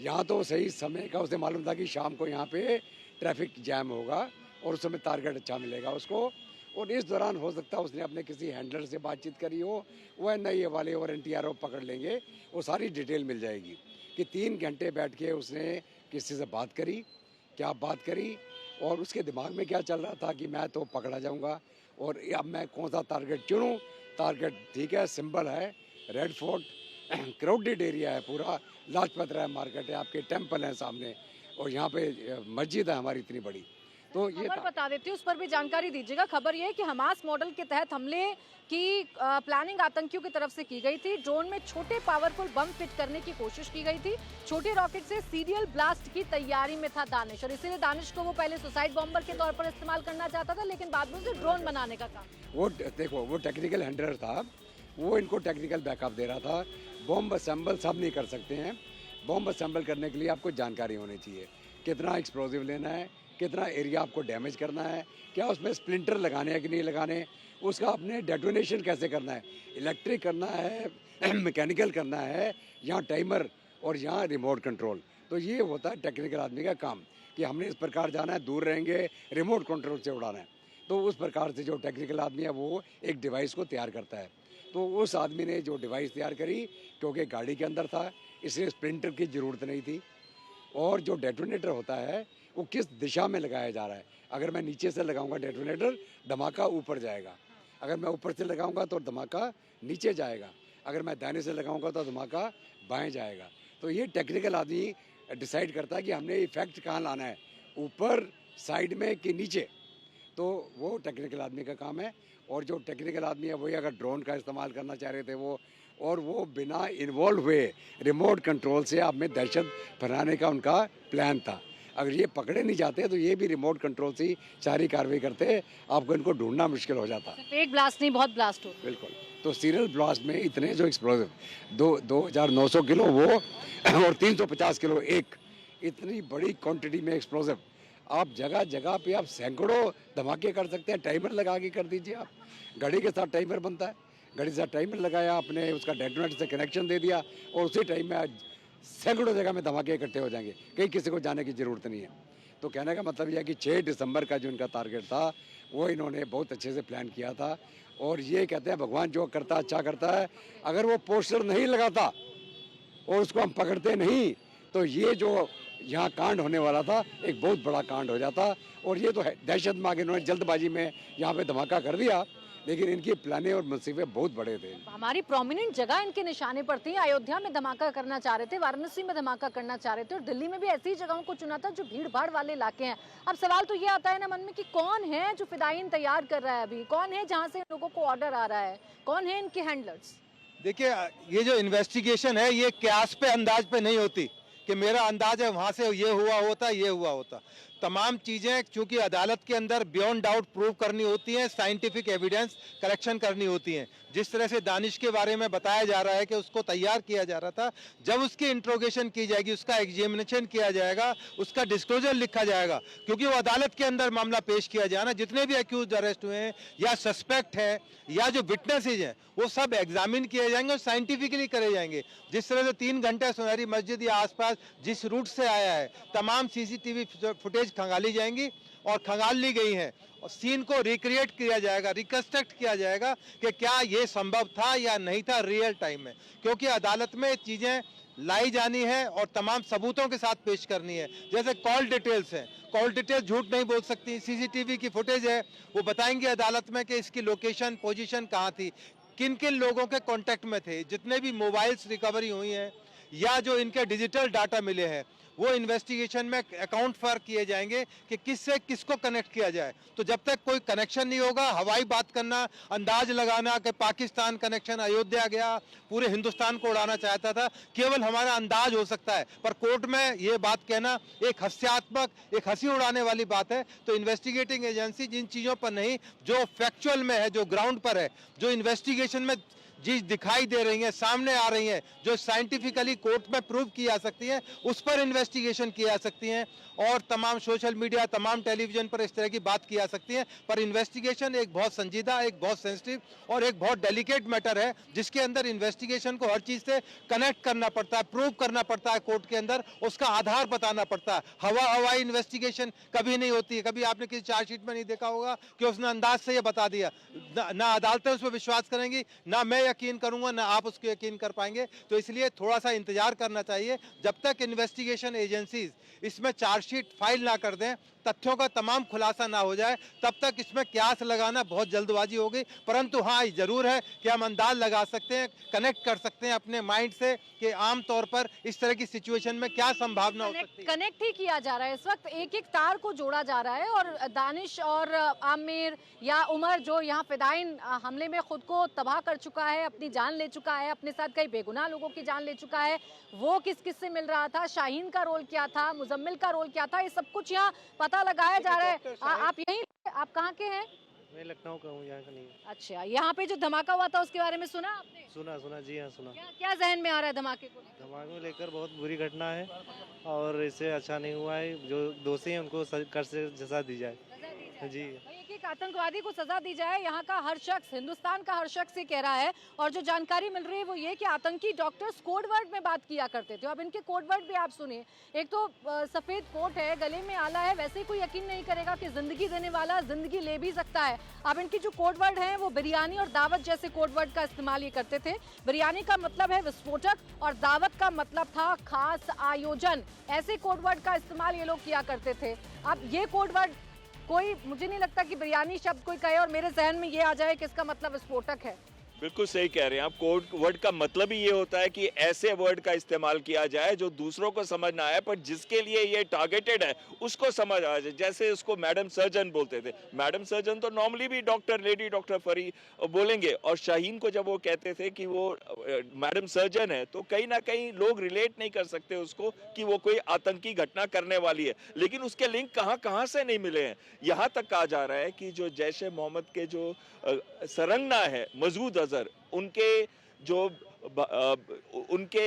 यहाँ, तो सही समय का उसे मालूम था कि शाम को यहाँ पे ट्रैफिक जैम होगा और उस समय टारगेट अच्छा मिलेगा उसको। और इस दौरान हो सकता है उसने अपने किसी हैंडलर से बातचीत करी हो, वो एनआईए वाले और एनटीआरओ पकड़ लेंगे, वो सारी डिटेल मिल जाएगी कि 3 घंटे बैठ के उसने किसी से बात करी, क्या बात करी, और उसके दिमाग में क्या चल रहा था कि मैं तो पकड़ा जाऊंगा और अब मैं कौन सा टारगेट चुनूं। टारगेट ठीक है, सिंबल है रेड फोर्ट, क्राउडेड एरिया है पूरा, लाजपत राय मार्केट है, आपके टेम्पल हैं सामने, और यहाँ पे मस्जिद है हमारी इतनी बड़ी। तो ये खबर बता देती हूँ, उस पर भी जानकारी दीजिएगा। खबर ये है कि हमास मॉडल के तहत हमले की प्लानिंग आतंकियों की तरफ से की गई थी। ड्रोन में छोटे पावरफुल बम फिट करने की कोशिश की गई थी। छोटे रॉकेट से सीरियल ब्लास्ट की तैयारी में था दानिश, और इसीलिए दानिश को वो पहले सुसाइड बॉम्बर के तौर पर इस्तेमाल करना चाहता था, लेकिन बाद में उसे ड्रोन बनाने का काम। वो देखो, वो टेक्निकल हैंडलर था, वो इनको टेक्निकल बैकअप दे रहा था। बॉम्ब असेंबल सब नहीं कर सकते हैं। बॉम्ब असेंबल करने के लिए आपको जानकारी होनी चाहिए, कितना एक्सप्लोजिव लेना है, कितना एरिया आपको डैमेज करना है, क्या उसमें स्प्लिंटर लगाने हैं कि नहीं लगाने, उसका अपने डेटोनेशन कैसे करना है, इलेक्ट्रिक करना है, मैकेनिकल करना है, यहाँ टाइमर और यहाँ रिमोट कंट्रोल। तो ये होता है टेक्निकल आदमी का काम कि हमने इस प्रकार जाना है, दूर रहेंगे, रिमोट कंट्रोल से उड़ाना है। तो उस प्रकार से जो टेक्निकल आदमी है वो एक डिवाइस को तैयार करता है। तो उस आदमी ने जो डिवाइस तैयार करी, क्योंकि गाड़ी के अंदर था, इसलिए स्प्लिंटर की ज़रूरत नहीं थी। और जो डेटोनेटर होता है वो किस दिशा में लगाया जा रहा है। अगर मैं नीचे से लगाऊंगा डेटोनेटर, धमाका ऊपर जाएगा। अगर मैं ऊपर से लगाऊंगा तो धमाका नीचे जाएगा। अगर मैं दाहिने से लगाऊंगा तो धमाका बाएं जाएगा। तो ये टेक्निकल आदमी डिसाइड करता है कि हमने इफेक्ट कहाँ लाना है, ऊपर, साइड में कि नीचे। तो वो टेक्निकल आदमी का काम है। और जो टेक्निकल आदमी है वही अगर ड्रोन का इस्तेमाल करना चाह रहे थे वो, और वो बिना इन्वॉल्व हुए रिमोट कंट्रोल से आप में दहशत फैलाने का उनका प्लान था। अगर ये पकड़े नहीं जाते तो ये भी रिमोट कंट्रोल से सारी कार्रवाई करते, आपको इनको ढूंढना मुश्किल हो जाता। एक ब्लास्ट नहीं, बहुत ब्लास्ट हो। बिल्कुल। तो सीरियल ब्लास्ट में इतने जो एक्सप्लोजिव 2900 किलो वो और 350 किलो एक, इतनी बड़ी क्वांटिटी में एक्सप्लोजिव आप जगह जगह पे आप सैकड़ों धमाके कर सकते हैं। टाइमर लगा के कर दीजिए आप, घड़ी के साथ टाइमर बनता है, घड़ी के साथ टाइमर लगाया आपने, उसका डेटोनेटर से कनेक्शन दे दिया, और उसी टाइम में आज सैकड़ों जगह में धमाके इकट्ठे हो जाएंगे, कहीं किसी को जाने की ज़रूरत नहीं है। तो कहने का मतलब यह है कि 6 दिसंबर का जो इनका टारगेट था वो इन्होंने बहुत अच्छे से प्लान किया था। और ये कहते हैं भगवान जो करता अच्छा करता है। अगर वो पोस्टर नहीं लगाता और उसको हम पकड़ते नहीं तो ये जो यहाँ कांड होने वाला था एक बहुत बड़ा कांड हो जाता। और ये तो है दहशत में आके इन्होंने जल्दबाजी में यहाँ पे धमाका कर दिया, लेकिन इनकी प्लाने और मंसूबे बहुत बड़े थे। हमारी प्रोमिनेंट जगह इनके निशाने पर थी। अयोध्या में धमाका करना चाह रहे थे, वाराणसी में धमाका करना चाह रहे थे और दिल्ली में भी ऐसी जगहों को चुना था जो भीड़ भाड़ वाले इलाके हैं। अब सवाल तो ये आता है ना मन में कि कौन है जो फिदायीन तैयार कर रहा है, अभी कौन है जहाँ से लोगों को ऑर्डर आ रहा है, कौन है इनके हैंडलर्स? देखिए, ये जो इन्वेस्टिगेशन है ये क्यास पे अंदाज पे नहीं होती कि मेरा अंदाज है वहाँ से ये हुआ होता, ये हुआ होता। तमाम चीज़ें चूंकि अदालत के अंदर बियॉन्ड डाउट प्रूव करनी होती हैं, साइंटिफिक एविडेंस कलेक्शन करनी होती हैं। जिस तरह से दानिश के बारे में बताया जा रहा है कि उसको तैयार किया जा रहा था, जब उसकी इंट्रोगेशन की जाएगी, उसका एग्जामिनेशन किया जाएगा, उसका डिस्क्लोजर लिखा जाएगा, क्योंकि वो अदालत के अंदर मामला पेश किया जाना, जितने भी अक्यूज अरेस्ट हुए हैं या सस्पेक्ट हैं या जो विटनेसेज हैं वो सब एग्जामिन किए जाएंगे और साइंटिफिकली करे जाएंगे। जिस तरह से 3 घंटे सुनहरी मस्जिद या आसपास जिस रूट से आया है, तमाम सीसीटीवी फुटेज खंगाली जाएंगी और खंगाल ली गई हैं और सीन को रिक्रिएट किया जाएगा, रिकंस्ट्रक्ट किया जाएगा कि क्या ये संभव था या नहीं था रियल टाइम में, क्योंकि अदालत में चीज़ें लाई जानी है और तमाम सबूतों के साथ पेश करनी है। जैसे कॉल डिटेल्स हैं, कॉल डिटेल्स झूठ नहीं बोल सकती, सीसीटीवी की फुटेज है वो बताएंगे अदालत में कि इसकी लोकेशन पोजीशन कहाँ थी, किन किन लोगों के कांटेक्ट में थे, जितने भी मोबाइल्स रिकवरी हुई हैं या जो इनके डिजिटल डाटा मिले हैं वो इन्वेस्टिगेशन में अकाउंट फॉर किए जाएंगे कि किससे किसको कनेक्ट किया जाए। तो जब तक कोई कनेक्शन नहीं होगा, हवाई बात करना, अंदाज लगाना कि पाकिस्तान कनेक्शन अयोध्या गया, पूरे हिंदुस्तान को उड़ाना चाहता था, केवल हमारा अंदाज हो सकता है, पर कोर्ट में ये बात कहना एक हास्यात्मक, एक हंसी उड़ाने वाली बात है। तो इन्वेस्टिगेटिंग एजेंसी जिन चीज़ों पर नहीं, जो फैक्चुअल में है, जो ग्राउंड पर है, जो इन्वेस्टिगेशन में चीज दिखाई दे रही हैं, सामने आ रही हैं, जो साइंटिफिकली कोर्ट में प्रूव की जा सकती हैं, उस पर इन्वेस्टिगेशन की जा सकती हैं और तमाम सोशल मीडिया, तमाम टेलीविजन पर इस तरह की बात की जा सकती है। पर इन्वेस्टिगेशन एक बहुत संजीदा, एक बहुत सेंसिटिव और एक बहुत डेलिकेट मैटर है, जिसके अंदर इन्वेस्टिगेशन को हर चीज से कनेक्ट करना पड़ता है, प्रूव करना पड़ता है कोर्ट के अंदर, उसका आधार बताना पड़ता है। हवाई इन्वेस्टिगेशन कभी नहीं होती है। कभी आपने किसी चार्जशीट में नहीं देखा होगा कि उसने अंदाज से ये बता दिया, ना अदालतें उस पर विश्वास करेंगी, ना मैं यकीन करूंगा, ना आप उसको यकीन कर पाएंगे। तो इसलिए थोड़ा सा इंतजार करना चाहिए, जब तक इन्वेस्टिगेशन एजेंसीज इसमें चार्जशीट फाइल ना कर दें, तथ्यों का तमाम खुलासा ना हो जाए, तब तक इसमें क्यास लगाना बहुत जल्दबाजी होगी। परंतु हाँ, जरूर है कि हम अंदाज लगा सकते हैं, कनेक्ट कर सकते हैं अपने माइंड से कि आम तौर पर इस तरह की सिचुएशन में क्या संभावना हो सकती है। कनेक्ट ही किया जा रहा है इस वक्त, एक एक तार को जोड़ा जा रहा है और दानिश और आमिर या उमर जो यहाँ फिदायीन हमले में खुद को तबाह कर चुका है, अपनी जान ले चुका है, अपने साथ कई बेगुनाह लोगों की जान ले चुका है, वो किस किस से मिल रहा था, शाहीन का रोल क्या था, मुजम्मिल का रोल क्या था, ये सब कुछ यहाँ पता लगाया जा रहा है। आप यहीं, आप कहाँ के हैं? मैं लखनऊ का हूँ, यहाँ का नहीं। अच्छा, यहाँ पे जो धमाका हुआ था उसके बारे में सुना आपने? सुना जी हाँ, सुना। क्या जहन में आ रहा है धमाके को? धमाके को लेकर बहुत बुरी घटना है और इससे अच्छा नहीं हुआ है। जो दोषी हैं उनको कर से सजा दी जाए जी। एक आतंकवादी को सजा दी जाए, यहाँ का हर शख्स, हिंदुस्तान का हर शख्स ये कह रहा है। और जो जानकारी मिल रही है वो ये कि आतंकी डॉक्टर्स कोड वर्ड में बात किया करते थे। अब इनके कोड वर्ड भी आप सुनिए। एक तो सफेद कोट है, गले में आला है, वैसे ही कोई यकीन नहीं करेगा कि जिंदगी देने वाला जिंदगी ले भी सकता है। अब इनकी जो कोड वर्ड है वो बिरयानी और दावत जैसे कोड वर्ड का इस्तेमाल ये करते थे। बिरयानी का मतलब है विस्फोटक और दावत का मतलब था खास आयोजन। ऐसे कोड वर्ड का इस्तेमाल ये लोग किया करते थे। अब ये कोड वर्ड कोई, मुझे नहीं लगता कि बिरयानी शब्द कोई कहे और मेरे जहन में ये आ जाए कि इसका मतलब विस्फोटक है। बिल्कुल सही कह रहे हैं आप। कोड वर्ड का मतलब ही ये होता है कि ऐसे वर्ड का इस्तेमाल किया जाए जो दूसरों को समझ ना आए, पर जिसके लिए ये टारगेटेड है उसको समझ आ जाए। जैसे उसको मैडम सर्जन बोलते थे, मैडम सर्जन तो नॉर्मली भी डॉक्टर, लेडी डॉक्टर फरी बोलेंगे। और शाहीन को जब वो कहते थे कि वो मैडम सर्जन है, तो कहीं ना कहीं लोग रिलेट नहीं कर सकते उसको कि वो कोई आतंकी घटना करने वाली है। लेकिन उसके लिंक कहाँ से नहीं मिले हैं। यहाँ तक कहा जा रहा है कि जो जैश ए मोहम्मद के जो सरंगना है मसूद अजहर, उनके जो उनके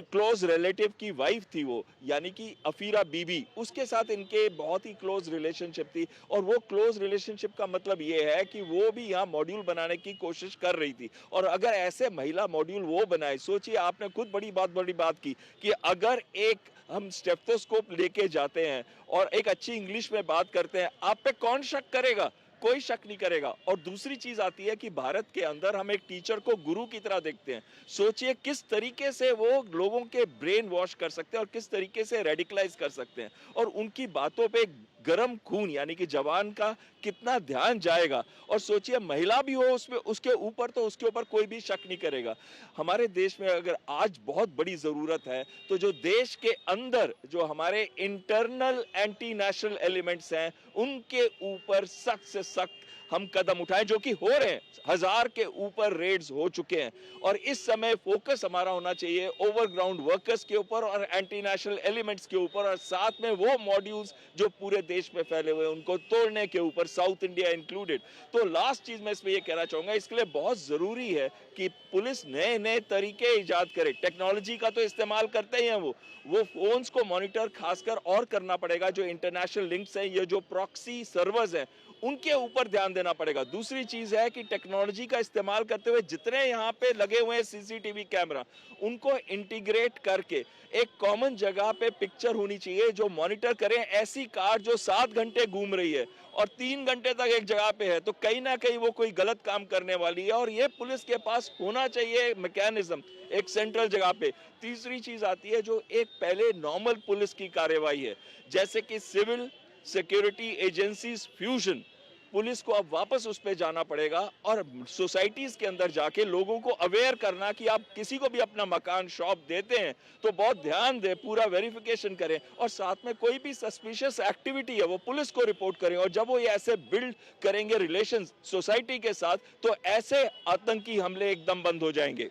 क्लोज रिलेटिव की वाइफ थी वो, यानी कि अफीरा बीबी, उसके साथ इनके बहुत ही क्लोज रिलेशनशिप थी। और वो क्लोज रिलेशनशिप का मतलब ये है कि वो भी यहाँ मॉड्यूल बनाने की कोशिश कर रही थी। और अगर ऐसे महिला मॉड्यूल वो बनाए, सोचिए, आपने खुद बड़ी बात की कि अगर एक हम स्टेथोस्कोप लेके जाते हैं और एक अच्छी इंग्लिश में बात करते हैं, आप पे कौन शक करेगा? कोई शक नहीं करेगा। और दूसरी चीज आती है कि भारत के अंदर हम एक टीचर को गुरु की तरह देखते हैं। सोचिए किस तरीके से वो लोगों के ब्रेन वॉश कर सकते हैं और किस तरीके से रेडिकलाइज कर सकते हैं, और उनकी बातों पे गरम खून यानी कि जवान का कितना ध्यान जाएगा। और सोचिए महिला भी हो उसमें, उसके ऊपर, तो उसके ऊपर कोई भी शक नहीं करेगा। हमारे देश में अगर आज बहुत बड़ी जरूरत है तो जो देश के अंदर जो हमारे इंटरनल एंटी नेशनल एलिमेंट्स हैं उनके ऊपर सख्त से सख्त हम कदम उठाएं, जो कि हो रहे हैं। 1000 के ऊपर रेड्स हो चुके हैं और इस समय फोकस हमारा होना चाहिए ओवरग्राउंड वर्कर्स के ऊपर और एंटी नेशनल एलिमेंट्स के ऊपर, और साथ में वो मॉड्यूल्स जो पूरे देश में फैले हुए हैं उनको तोड़ने के ऊपर, साउथ इंडिया इंक्लूडेड। तो लास्ट चीज मैं इसमें ये कहना चाहूंगा, इसके लिए बहुत जरूरी है कि पुलिस नए नए तरीके इजाद करे। टेक्नोलॉजी का तो इस्तेमाल करते ही हैं वो फोन्स को मॉनिटर खासकर और करना पड़ेगा। जो इंटरनेशनल लिंक्स हैं, ये जो प्रॉक्सी सर्वर्स हैं, उनके ऊपर ध्यान देना पड़ेगा। दूसरी चीज है कि टेक्नोलॉजी का इस्तेमाल करते हुए जितने यहाँ पे लगे हुए हैं सीसीटीवी कैमरा, उनको इंटीग्रेट करके एक कॉमन जगह पे पिक्चर होनी चाहिए जो मॉनिटर करें। ऐसी कार जो 7 घंटे घूम रही है और 3 घंटे तक एक जगह पे है, तो कहीं ना कहीं वो कोई गलत काम करने वाली है, और ये पुलिस के पास होना चाहिए मैकेनिज्म एक सेंट्रल जगह पे। तीसरी चीज आती है जो एक पहले नॉर्मल पुलिस की कार्यवाही है, जैसे कि civil security agencies fusion, police को अब वापस उस पे जाना पड़ेगा और सोसाइटीज के अंदर जाके लोगों को अवेयर करना कि आप किसी को भी अपना मकान शॉप देते हैं तो बहुत ध्यान दें, पूरा वेरिफिकेशन करें, और साथ में कोई भी सस्पिशियस एक्टिविटी है वो पुलिस को रिपोर्ट करें। और जब वो ये ऐसे बिल्ड करेंगे रिलेशंस सोसाइटी के साथ, तो ऐसे आतंकी हमले एकदम बंद हो जाएंगे।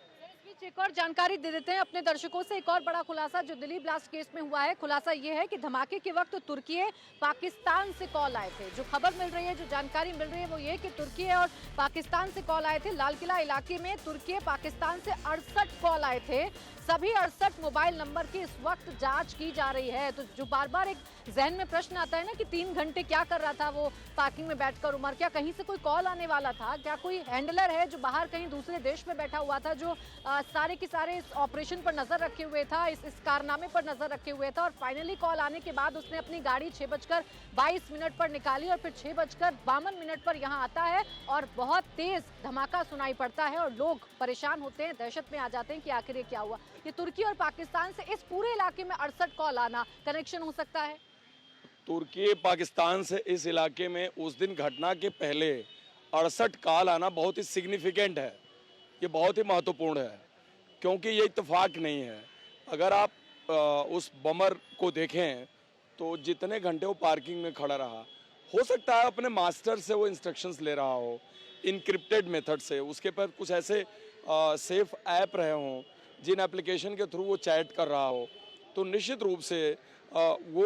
एक और जानकारी दे देते हैं अपने दर्शकों से। एक और बड़ा खुलासा जो दिल्ली ब्लास्ट केस में हुआ है, खुलासा ये है कि धमाके के वक्त तुर्की पाकिस्तान से कॉल आए थे। जो खबर मिल रही है, जो जानकारी मिल रही है वो ये कि तुर्की और पाकिस्तान से कॉल आए थे। लाल किला इलाके में तुर्की पाकिस्तान से 68 कॉल आए थे। सभी 68 मोबाइल नंबर की इस वक्त जांच की जा रही है। तो जो बार बार एक जहन में प्रश्न आता है ना कि 3 घंटे क्या कर रहा था वो पार्किंग में बैठकर उमर, क्या कहीं से कोई कॉल आने वाला था, क्या कोई हैंडलर है जो बाहर कहीं दूसरे देश में बैठा हुआ था, जो सारे के सारे इस ऑपरेशन पर नजर रखे हुए था, इस कारनामे पर नजर रखे हुए था, और फाइनली कॉल आने के बाद उसने अपनी गाड़ी 6:22 पर निकाली और फिर 6:52 पर यहाँ आता है और बहुत तेज धमाका सुनाई पड़ता है और लोग परेशान होते हैं, दहशत में आ जाते हैं कि आखिर ये क्या हुआ। ये तुर्की और पाकिस्तान से इस पूरे इलाके में 68 कॉल आना कनेक्शन हो सकता है। तुर्की पाकिस्तान से इस इलाके में उस दिन घटना के पहले 68 कॉल आना बहुत ही सिग्निफिकेंट है, ये बहुत ही महत्वपूर्ण है, क्योंकि ये इत्तेफाक नहीं है। अगर आप उस बमर को देखें तो जितने घंटे वो पार्किंग में खड़ा रहा, हो सकता है अपने मास्टर से वो इंस्ट्रक्शंस ले रहा हो इनक्रिप्टेड मेथड से, उसके पर कुछ ऐसे सेफ ऐप रहे हों जिन एप्लीकेशन के थ्रू वो चैट कर रहा हो, तो निश्चित रूप से वो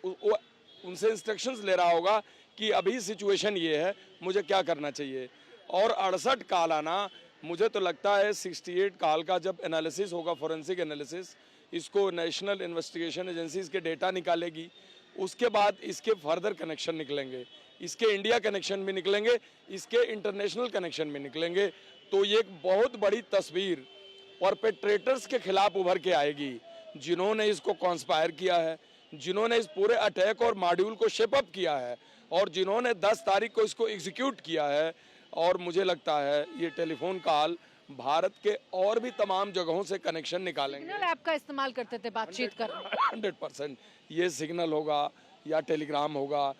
उनसे इंस्ट्रक्शंस ले रहा होगा कि अभी सिचुएशन ये है, मुझे क्या करना चाहिए। और 68 कॉल आना, मुझे तो लगता है 68 कॉल का जब एनालिसिस होगा, फोरेंसिक एनालिसिस, इसको नेशनल इन्वेस्टिगेशन एजेंसीज के डेटा निकालेगी, उसके बाद इसके फर्दर कनेक्शन निकलेंगे, इसके इंडिया कनेक्शन भी निकलेंगे, इसके इंटरनेशनल कनेक्शन भी निकलेंगे। तो ये एक बहुत बड़ी तस्वीर परपेट्रेटर्स के खिलाफ उभर के आएगी, जिन्होंने इसको कॉन्स्पायर किया है, जिन्होंने इस पूरे अटैक और मॉड्यूल को शेप अप किया है और जिन्होंने 10 तारीख को इसको एग्जीक्यूट किया है। और मुझे लगता है ये टेलीफोन कॉल भारत के और भी तमाम जगहों से कनेक्शन निकालेंगे। सिग्नल ऐप का इस्तेमाल करते थे बातचीत कर 100% ये सिग्नल होगा या टेलीग्राम होगा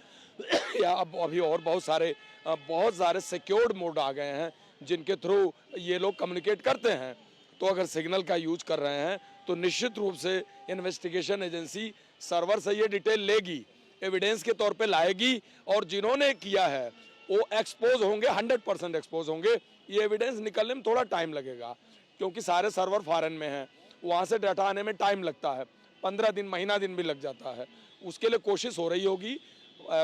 या अब अभी और बहुत सारे सिक्योर्ड मोड आ गए हैं जिनके थ्रू ये लोग कम्युनिकेट करते हैं। तो अगर सिग्नल का यूज कर रहे हैं तो निश्चित रूप से इन्वेस्टिगेशन एजेंसी सर्वर से ये डिटेल लेगी, एविडेंस के तौर पे लाएगी, और जिन्होंने किया है वो एक्सपोज होंगे, 100% एक्सपोज होंगे। ये एविडेंस निकलने में थोड़ा टाइम लगेगा क्योंकि सारे सर्वर फॉरेन में हैं, वहाँ से डाटा आने में टाइम लगता है, 15 दिन महीना दिन भी लग जाता है। उसके लिए कोशिश हो रही होगी,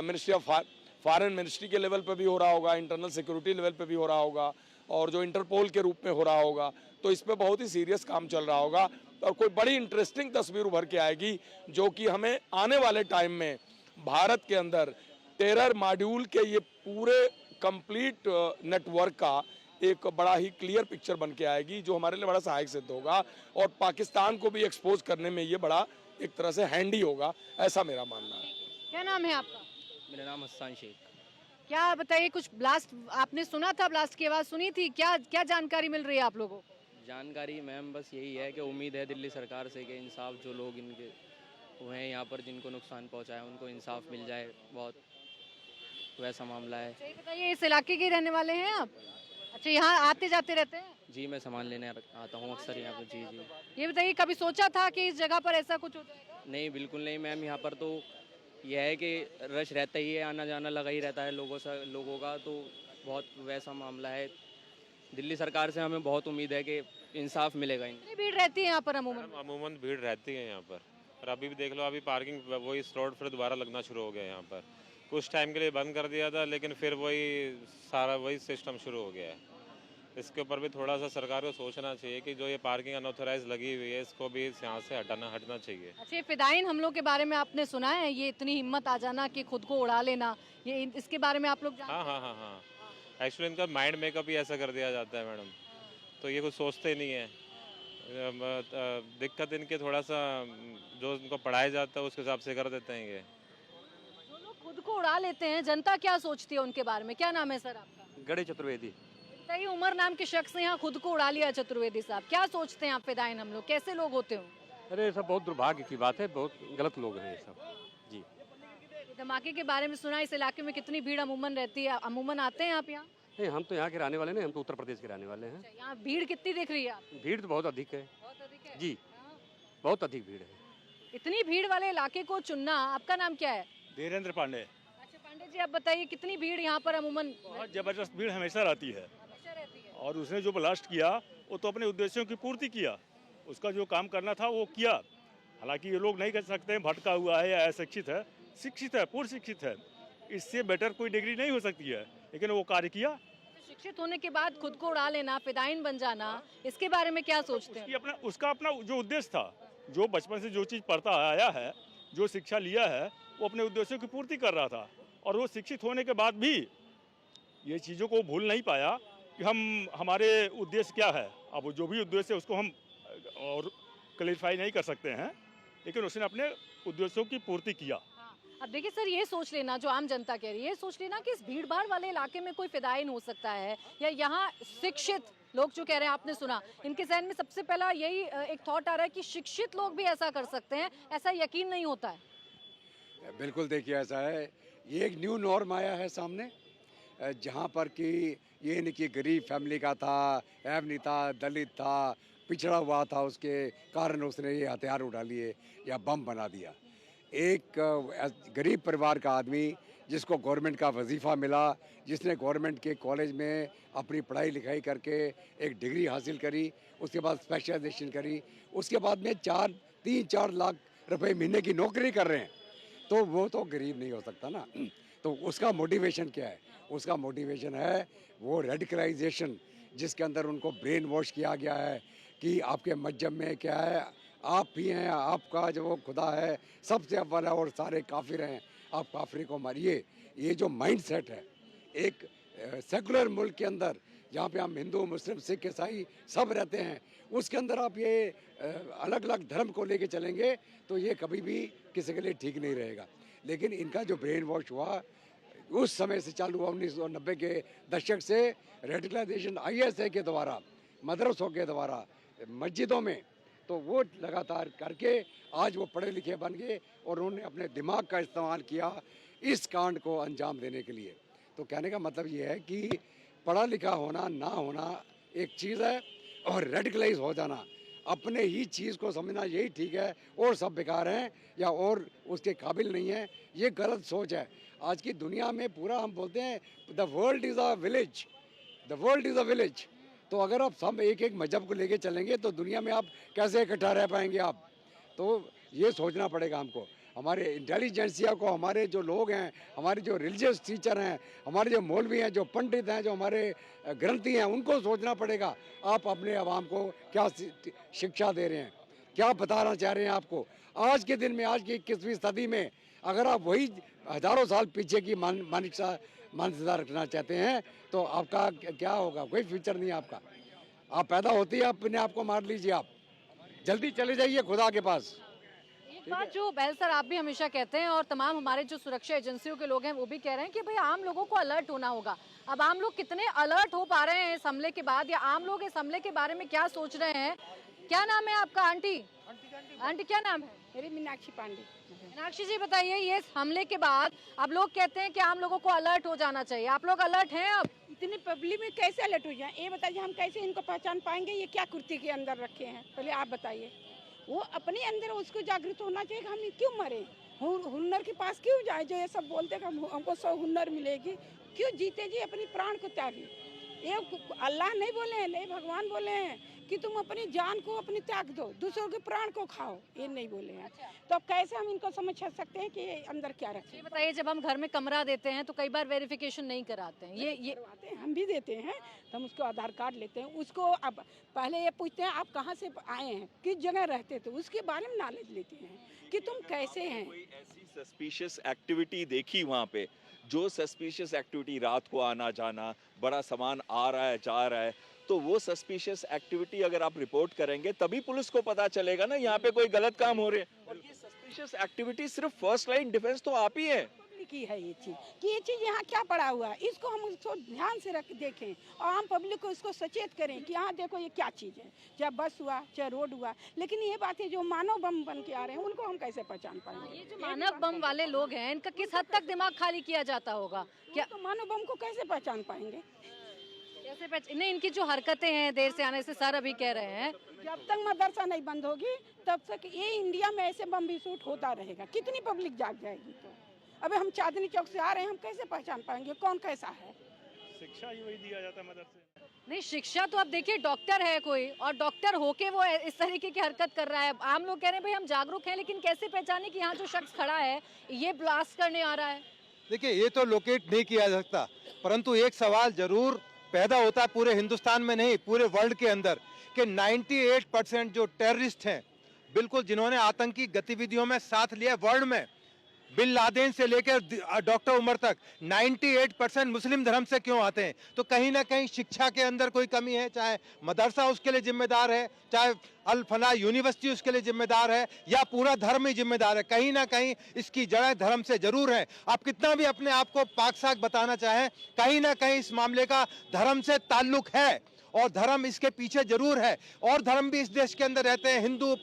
मिनिस्ट्री ऑफ फॉरेन मिनिस्ट्री के लेवल पे भी हो रहा होगा, इंटरनल सिक्योरिटी लेवल पे भी हो रहा होगा, और जो इंटरपोल के रूप में हो रहा होगा। तो इस पे बहुत ही सीरियस काम चल रहा होगा और कोई बड़ी इंटरेस्टिंग तस्वीर उभर के आएगी, जो कि हमें आने वाले टाइम में भारत के अंदर टेरर मॉड्यूल के ये पूरे कंप्लीट नेटवर्क का एक बड़ा ही क्लियर पिक्चर बन के आएगी, जो हमारे लिए बड़ा सहायक सिद्ध होगा और पाकिस्तान को भी एक्सपोज करने में ये बड़ा एक तरह से हैंडी होगा, ऐसा मेरा मानना है। क्या नाम है आपका? मेरा नाम हसन शेख। क्या बताइए, कुछ ब्लास्ट आपने सुना था, ब्लास्ट की आवाज़ सुनी थी, क्या क्या जानकारी मिल रही है आप लोगों को? जानकारी मैम बस यही है कि उम्मीद है दिल्ली सरकार से कि इंसाफ जो लोग इनके हुए हैं यहाँ पर जिनको नुकसान पहुँचा है उनको इंसाफ मिल जाए, बहुत वैसा मामला है। ये बताइए, इस इलाके के रहने वाले हैं आप? अच्छा, यहाँ आते जाते रहते हैं? जी मैं सामान लेने आता हूँ अक्सर यहाँ पर। जी जी ये बताइए, कभी सोचा था कि इस जगह पर ऐसा कुछ हो जाएगा? नहीं बिल्कुल नहीं मैम, यहाँ पर तो यह है कि रश रहता ही है, आना जाना लगा ही रहता है लोगों का, तो बहुत वैसा मामला है। दिल्ली सरकार से हमें बहुत उम्मीद है कि इंसाफ मिलेगा इनको। कितनी भीड़ रहती है यहाँ पर अमूमन? मैडम अमूमन भीड़ रहती है यहाँ पर, और अभी भी देख लो, अभी पार्किंग वही रोड फिर दोबारा लगना शुरू हो गया यहाँ पर। कुछ टाइम के लिए बंद कर दिया था, लेकिन फिर वही सारा वही सिस्टम शुरू हो गया है। इसके ऊपर भी थोड़ा सा सरकार को सोचना चाहिए कि जो ये पार्किंग अनऑथराइज लगी हुई है इसको भी यहाँ से हटना चाहिए। अच्छा, ये फिदायीन हमलों के बारे में आपने सुना है? ये इतनी हिम्मत आ जाना कि खुद को उड़ा लेना, ये इसके बारे में आप लोग जानते हैं? हाँ। एक्चुअली इनका माइंड मेकअप ही ऐसा कर दिया जाता है मैडम, तो ये कुछ सोचते नहीं है। दिक्कत इनके थोड़ा सा जो इनको पढ़ाया जाता है उसके हिसाब से कर देते हैं ये। जो लोग खुद को उड़ा लेते हैं, जनता क्या सोचती है उनके बारे में? क्या नाम है सर आपका? गणेश चतुर्वेदी। बताइए, उमर नाम के शख्स ने यहाँ खुद को उड़ा लिया। चतुर्वेदी साहब, क्या सोचते हैं आप फिदायीन हम लोग, कैसे लोग होते हो? अरे ये सब बहुत दुर्भाग्य की बात है, बहुत गलत लोग हैं ये सब। जी धमाके के बारे में सुना, इस इलाके में कितनी भीड़ अमूमन रहती है? अमूमन आते हैं आप यहाँ? नहीं, हम तो यहाँ के रहने वाले नहीं, हम तो उत्तर प्रदेश के रहने वाले हैं। अच्छा, यहाँ भीड़ कितनी दिख रही है आपको? भीड़ तो बहुत अधिक है। बहुत अधिक है? जी हाँ। बहुत अधिक भीड़ है। इतनी भीड़ वाले इलाके को चुनना, आपका नाम क्या है? धीरेन्द्र पांडे। अच्छा पांडे जी, आप बताइए, कितनी भीड़ यहाँ पर अमूमन? बहुत जबरदस्त भीड़ हमेशा रहती है, हमेशा रहती है। और उसने जो ब्लास्ट किया वो तो अपने उद्देश्यों की पूर्ति किया, उसका जो काम करना था वो किया। हालांकि ये लोग नहीं कह सकते हैं भटका हुआ है या अशिक्षित है, शिक्षित है, पूर्ण शिक्षित है, इससे बेटर कोई डिग्री नहीं हो सकती है, लेकिन वो कार्य किया। शिक्षित होने के बाद खुद को उड़ा लेना, फिदायीन बन जाना, इसके बारे में क्या सोचते हैं? उसका अपना जो उद्देश्य था, जो बचपन से जो चीज़ पढ़ता आया है, जो शिक्षा लिया है, वो अपने उद्देश्यों की पूर्ति कर रहा था, और वो शिक्षित होने के बाद भी ये चीज़ों को भूल नहीं पाया कि हमारे उद्देश्य क्या है। अब जो भी उद्देश्य है उसको हम और क्लैरिफाई नहीं कर सकते हैं, लेकिन उसने अपने उद्देश्यों की पूर्ति किया। अब देखिए सर, ये सोच लेना, जो आम जनता कह रही है, ये सोच लेना कि इस भीड़ भाड़ वाले इलाके में कोई फिदायीन हो सकता है, या यहाँ शिक्षित लोग जो कह रहे हैं, आपने सुना, इनके जहन में सबसे पहला यही एक थॉट आ रहा है कि शिक्षित लोग भी ऐसा कर सकते हैं, ऐसा यकीन नहीं होता है। बिल्कुल, देखिए ऐसा है, ये एक न्यू नॉर्म आया है सामने, जहाँ पर कि ये नहीं कि गरीब फैमिली का था, ऐब नहीं था, दलित था, पिछड़ा हुआ था, उसके कारण उसने ये हथियार उठा लिए या बम बना दिया। एक गरीब परिवार का आदमी जिसको गवर्नमेंट का वजीफ़ा मिला, जिसने गवर्नमेंट के कॉलेज में अपनी पढ़ाई लिखाई करके एक डिग्री हासिल करी, उसके बाद स्पेशलाइजेशन करी, उसके बाद में 3-4 लाख रुपए महीने की नौकरी कर रहे हैं, तो वो तो गरीब नहीं हो सकता ना। तो उसका मोटिवेशन क्या है? उसका मोटिवेशन है वो रेडिकलाइजेशन, जिसके अंदर उनको ब्रेन वॉश किया गया है कि आपके मजहब में क्या है, आप ही हैं, आपका जो वो खुदा है सबसे अव्वल है और सारे काफिर हैं, आप काफिर को मारिए। ये जो माइंड सेट है एक सेकुलर मुल्क के अंदर, जहाँ पे हम हिंदू, मुस्लिम, सिख, ईसाई सब रहते हैं, उसके अंदर आप ये अलग अलग धर्म को लेके चलेंगे तो ये कभी भी किसी के लिए ठीक नहीं रहेगा। लेकिन इनका जो ब्रेन वॉश हुआ उस समय से चालू हुआ, 1990 के दशक से रेडिकलाइजेशन ISA के द्वारा, मदरसों के द्वारा, मस्जिदों में, तो वो लगातार करके आज वो पढ़े लिखे बन गए और उन्होंने अपने दिमाग का इस्तेमाल किया इस कांड को अंजाम देने के लिए। तो कहने का मतलब ये है कि पढ़ा लिखा होना ना होना एक चीज़ है, और रेडिकलाइज हो जाना, अपने ही चीज़ को समझना यही ठीक है और सब बेकार हैं या और उसके काबिल नहीं है, ये गलत सोच है। आज की दुनिया में पूरा हम बोलते हैं the world is a village, the world is a village. तो अगर आप सब एक एक मजहब को लेके चलेंगे तो दुनिया में आप कैसे इकट्ठा रह पाएंगे आप? तो ये सोचना पड़ेगा हमको, हमारे इंटेलिजेंसिया को, हमारे जो लोग हैं, हमारे जो रिलीजियस टीचर हैं, हमारे जो मौलवी हैं, जो पंडित हैं, जो हमारे ग्रंथी हैं, उनको सोचना पड़ेगा आप अपने आवाम को क्या शिक्षा दे रहे हैं, क्या बताना चाह रहे हैं आपको। आज के दिन में, आज की 21वीं सदी में अगर आप वही हज़ारों साल पीछे की मानसिकता रखना चाहते हैं तो आपका क्या होगा? कोई फ्यूचर नहीं है आपका। आप पैदा होती है अपने आप को मार लीजिए, आप जल्दी चले जाइए खुदा के पास। एक एक बात जो बहल सर आप भी हमेशा कहते हैं और तमाम हमारे जो सुरक्षा एजेंसियों के लोग हैं वो भी कह रहे हैं कि भाई आम लोगों को अलर्ट होना होगा। अब आम लोग कितने अलर्ट हो पा रहे हैं इस हमले के बाद, या आम लोग इस हमले के बारे में क्या सोच रहे हैं? क्या नाम है आपका आंटी? आंटी क्या नाम है? मेरी मीनाक्षी पांडे। मीनाक्षी जी बताइए, ये हमले के बाद अब लोग कहते हैं कि आम लोगों को अलर्ट हो जाना चाहिए, आप लोग अलर्ट हैं? अब इतनी पब्लिक में कैसे अलर्ट हो जाए? ये बताइए हम कैसे इनको पहचान पाएंगे? ये क्या कुर्ती के अंदर रखे हैं, पहले आप बताइए। वो अपने अंदर उसको जागृत होना चाहिए कि हम क्यों मरे, हुनर के पास क्यों जाए? जो ये सब बोलते हैं हमको 100 हुनर मिलेगी, क्यों जीते जी अपनी प्राण को त्यागी? ये अल्लाह नहीं बोले हैं, नहीं भगवान बोले हैं कि तुम अपनी जान को अपनी त्याग दो, दूसरों के प्राण को खाओ, ये नहीं बोले हैं। तो अब कैसे हम इनको समझ सकते हैं कि ये अंदर क्या रखे? ये बताइए, जब हम घर में कमरा देते हैं तो कई बार वेरिफिकेशन नहीं कराते हैं, ये करवाते हैं, हम भी देते हैं, तो हम उसको आधार कार्ड लेते हैं, उसको अब पहले ये पूछते हैं आप कहाँ से आए हैं, किस जगह रहते थे, उसके बारे में नॉलेज लेते हैं कि तुम कैसे हैं। कोई ऐसी सस्पिशियस एक्टिविटी देखी वहाँ पे, जो सस्पिशियस एक्टिविटी, रात को आना जाना, बड़ा सामान आ रहा है जा रहा है, तो वो सस्पिशियस एक्टिविटी अगर आप रिपोर्ट करेंगे तभी पुलिस को पता चलेगा ना यहाँ पे कोई गलत काम हो रहे हैं। और ये सस्पिशियस एक्टिविटी सिर्फ फर्स्ट लाइन डिफेंस तो आप ही है की है ये चीज कि ये चीज यहाँ क्या पड़ा हुआ है, इसको हम उसको ध्यान से रख देखें और आम पब्लिक को इसको सचेत करें कि यहाँ देखो ये क्या चीज है, चाहे बस हुआ चाहे रोड हुआ। लेकिन ये बात है जो मानव बम बन के आ रहे हैं उनको हम कैसे पहचान पाएंगे? ये जो मानव बम वाले लोग हैं इनका किस हद तक दिमाग खाली किया जाता होगा? क्या तो मानव बम को कैसे पहचान पाएंगे? कैसे नहीं, इनकी जो हरकतें हैं देर से आने से सर अभी कह रहे हैं, जब तक मदरसा नहीं बंद होगी तब तक ये इंडिया में ऐसे बम विस्फोट होता रहेगा। कितनी पब्लिक जाग जाएगी? तो अबे हम चांदनी चौक से आ रहे हैं, हम कैसे पहचान पाएंगे कौन कैसा है? शिक्षा ही वही दिया जाता है मदरसे। नहीं, शिक्षा तो अब देखिए डॉक्टर है कोई, और डॉक्टर होके वो इस तरीके की हरकत कर रहा है। आम लोग कह रहे हैं भाई हम जागरूक हैं, लेकिन कैसे पहचाने कि यहाँ जो शख्स खड़ा है ये ब्लास्ट करने आ रहा है? देखिए, ये तो लोकेट नहीं किया जा सकता, परंतु एक सवाल जरूर पैदा होता है पूरे हिंदुस्तान में नहीं पूरे वर्ल्ड के अंदर कि 98% जो टेररिस्ट हैं, बिल्कुल जिन्होंने आतंकी गतिविधियों में साथ लिया वर्ल्ड में, बिन लादेन से लेकर डॉक्टर उमर तक 98% मुस्लिम धर्म से क्यों आते हैं? तो कहीं ना कहीं शिक्षा के अंदर कोई कमी है, चाहे मदरसा उसके लिए जिम्मेदार है, चाहे अल फला यूनिवर्सिटी उसके लिए जिम्मेदार है, या पूरा धर्म ही जिम्मेदार है। कहीं ना कहीं इसकी जड़ें धर्म से जरूर है। आप कितना भी अपने आप को पाक साक बताना चाहें, कहीं ना कहीं इस मामले का धर्म से ताल्लुक है और धर्म इसके पीछे जरूर है। और धर्म भी इस देश के अंदर रहते हैं, हिंदू,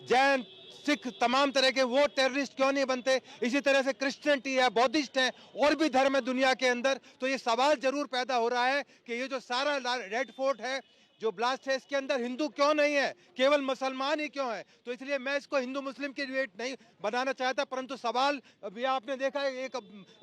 जैन, सिख, तमाम तरह के, वो टेररिस्ट क्यों नहीं बनते? इसी तरह से क्रिश्चियनिटी है, बौद्धिस्ट है, और भी धर्म है दुनिया के अंदर। तो ये सवाल जरूर पैदा हो रहा है कि ये जो सारा रेड फोर्ट है, जो ब्लास्ट है, इसके अंदर हिंदू क्यों नहीं है, केवल मुसलमान ही क्यों है? तो इसलिए मैं इसको हिंदू मुस्लिम की डिबेट नहीं बनाना चाहता, परंतु सवाल अभी आपने देखा है,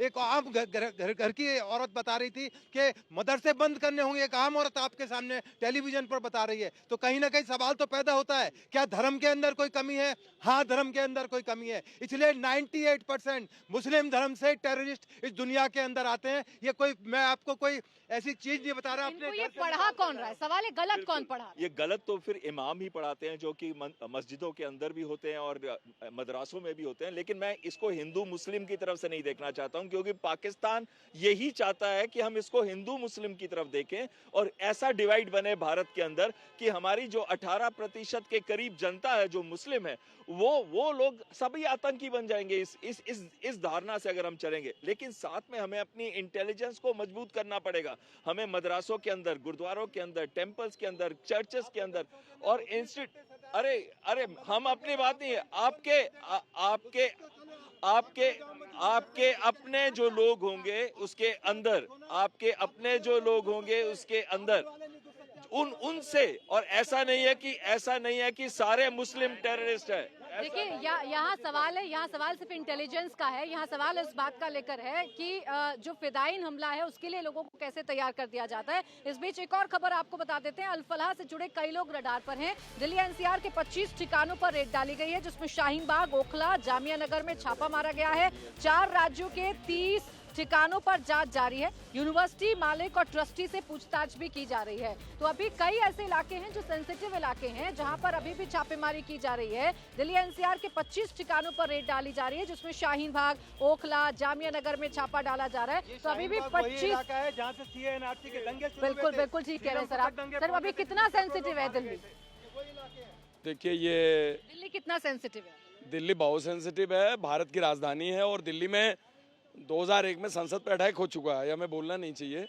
एक आम घर की औरत बता रही थी कि मदरसे बंद करने होंगे, एक आम औरत आपके सामने टेलीविजन पर बता रही है। तो कहीं ना कहीं सवाल तो पैदा होता है, क्या धर्म के अंदर कोई कमी है? हाँ, धर्म के अंदर कोई कमी है। इसलिए 98% मुस्लिम धर्म से टेररिस्ट इस दुनिया के अंदर आते हैं। ये कोई, मैं आपको कोई ऐसी चीज नहीं बता रहा। इनको ये पढ़ा कौन रहा है? सवाल है गलत कौन पढ़ा? ये गलत तो फिर इमाम ही पढ़ाते हैं, जो कि मस्जिदों के अंदर भी होते हैं और मदरसों में भी होते हैं। लेकिन मैं इसको हिंदू मुस्लिम की तरफ से नहीं देखना चाहता हूं, क्योंकि पाकिस्तान यही चाहता है कि हम इसको हिंदू मुस्लिम की तरफ देखें और ऐसा डिवाइड बने भारत के अंदर कि हमारी जो 18% के करीब जनता है जो मुस्लिम है, वो लोग सभी आतंकी बन जाएंगे इस धारणा से अगर हम चलेंगे। लेकिन साथ में हमें अपनी इंटेलिजेंस को मजबूत करना पड़ेगा। हमें मदरसों के अंदर, गुरुद्वारों के अंदर, टेम्पल्स के अंदर, चर्चेस के अंदर और इंस्टीट्यूट, अरे हम अपनी बात नहीं है, आपके अपने जो लोग होंगे उसके अंदर, आपके अपने जो लोग होंगे उसके अंदर उनसे, और ऐसा नहीं है कि सारे मुस्लिम टेररिस्ट है। देखिए, यहाँ सवाल सिर्फ इंटेलिजेंस का है। यहाँ सवाल इस बात का लेकर है कि जो फिदाइन हमला है उसके लिए लोगों को कैसे तैयार कर दिया जाता है। इस बीच एक और खबर आपको बता देते हैं, अल-फलाह से जुड़े कई लोग रडार पर हैं। दिल्ली एनसीआर के 25 ठिकानों पर रेड डाली गई है, जिसमें शाहीन बाग, ओखला, जामिया नगर में छापा मारा गया है। 4 राज्यों के 30 ठिकानों पर जांच जारी है। यूनिवर्सिटी मालिक और ट्रस्टी से पूछताछ भी की जा रही है। तो अभी कई ऐसे इलाके हैं जो सेंसिटिव इलाके हैं, जहां पर अभी भी छापेमारी की जा रही है। दिल्ली एनसीआर के 25 ठिकानों पर रेड डाली जा रही है, जिसमें शाहीन बाग, ओखला, जामिया नगर में छापा डाला जा रहा है। तो अभी भी 25 जहाँ से CNRC के दंगे बिल्कुल ठीक कह रहे हैं सर आप। सर, अभी कितना सेंसिटिव है दिल्ली? देखिए, ये दिल्ली कितना सेंसिटिव है? दिल्ली बहुत सेंसिटिव है, भारत की राजधानी है और दिल्ली में 2001 में संसद पे अटैक हो चुका है, यह हमें बोलना नहीं चाहिए।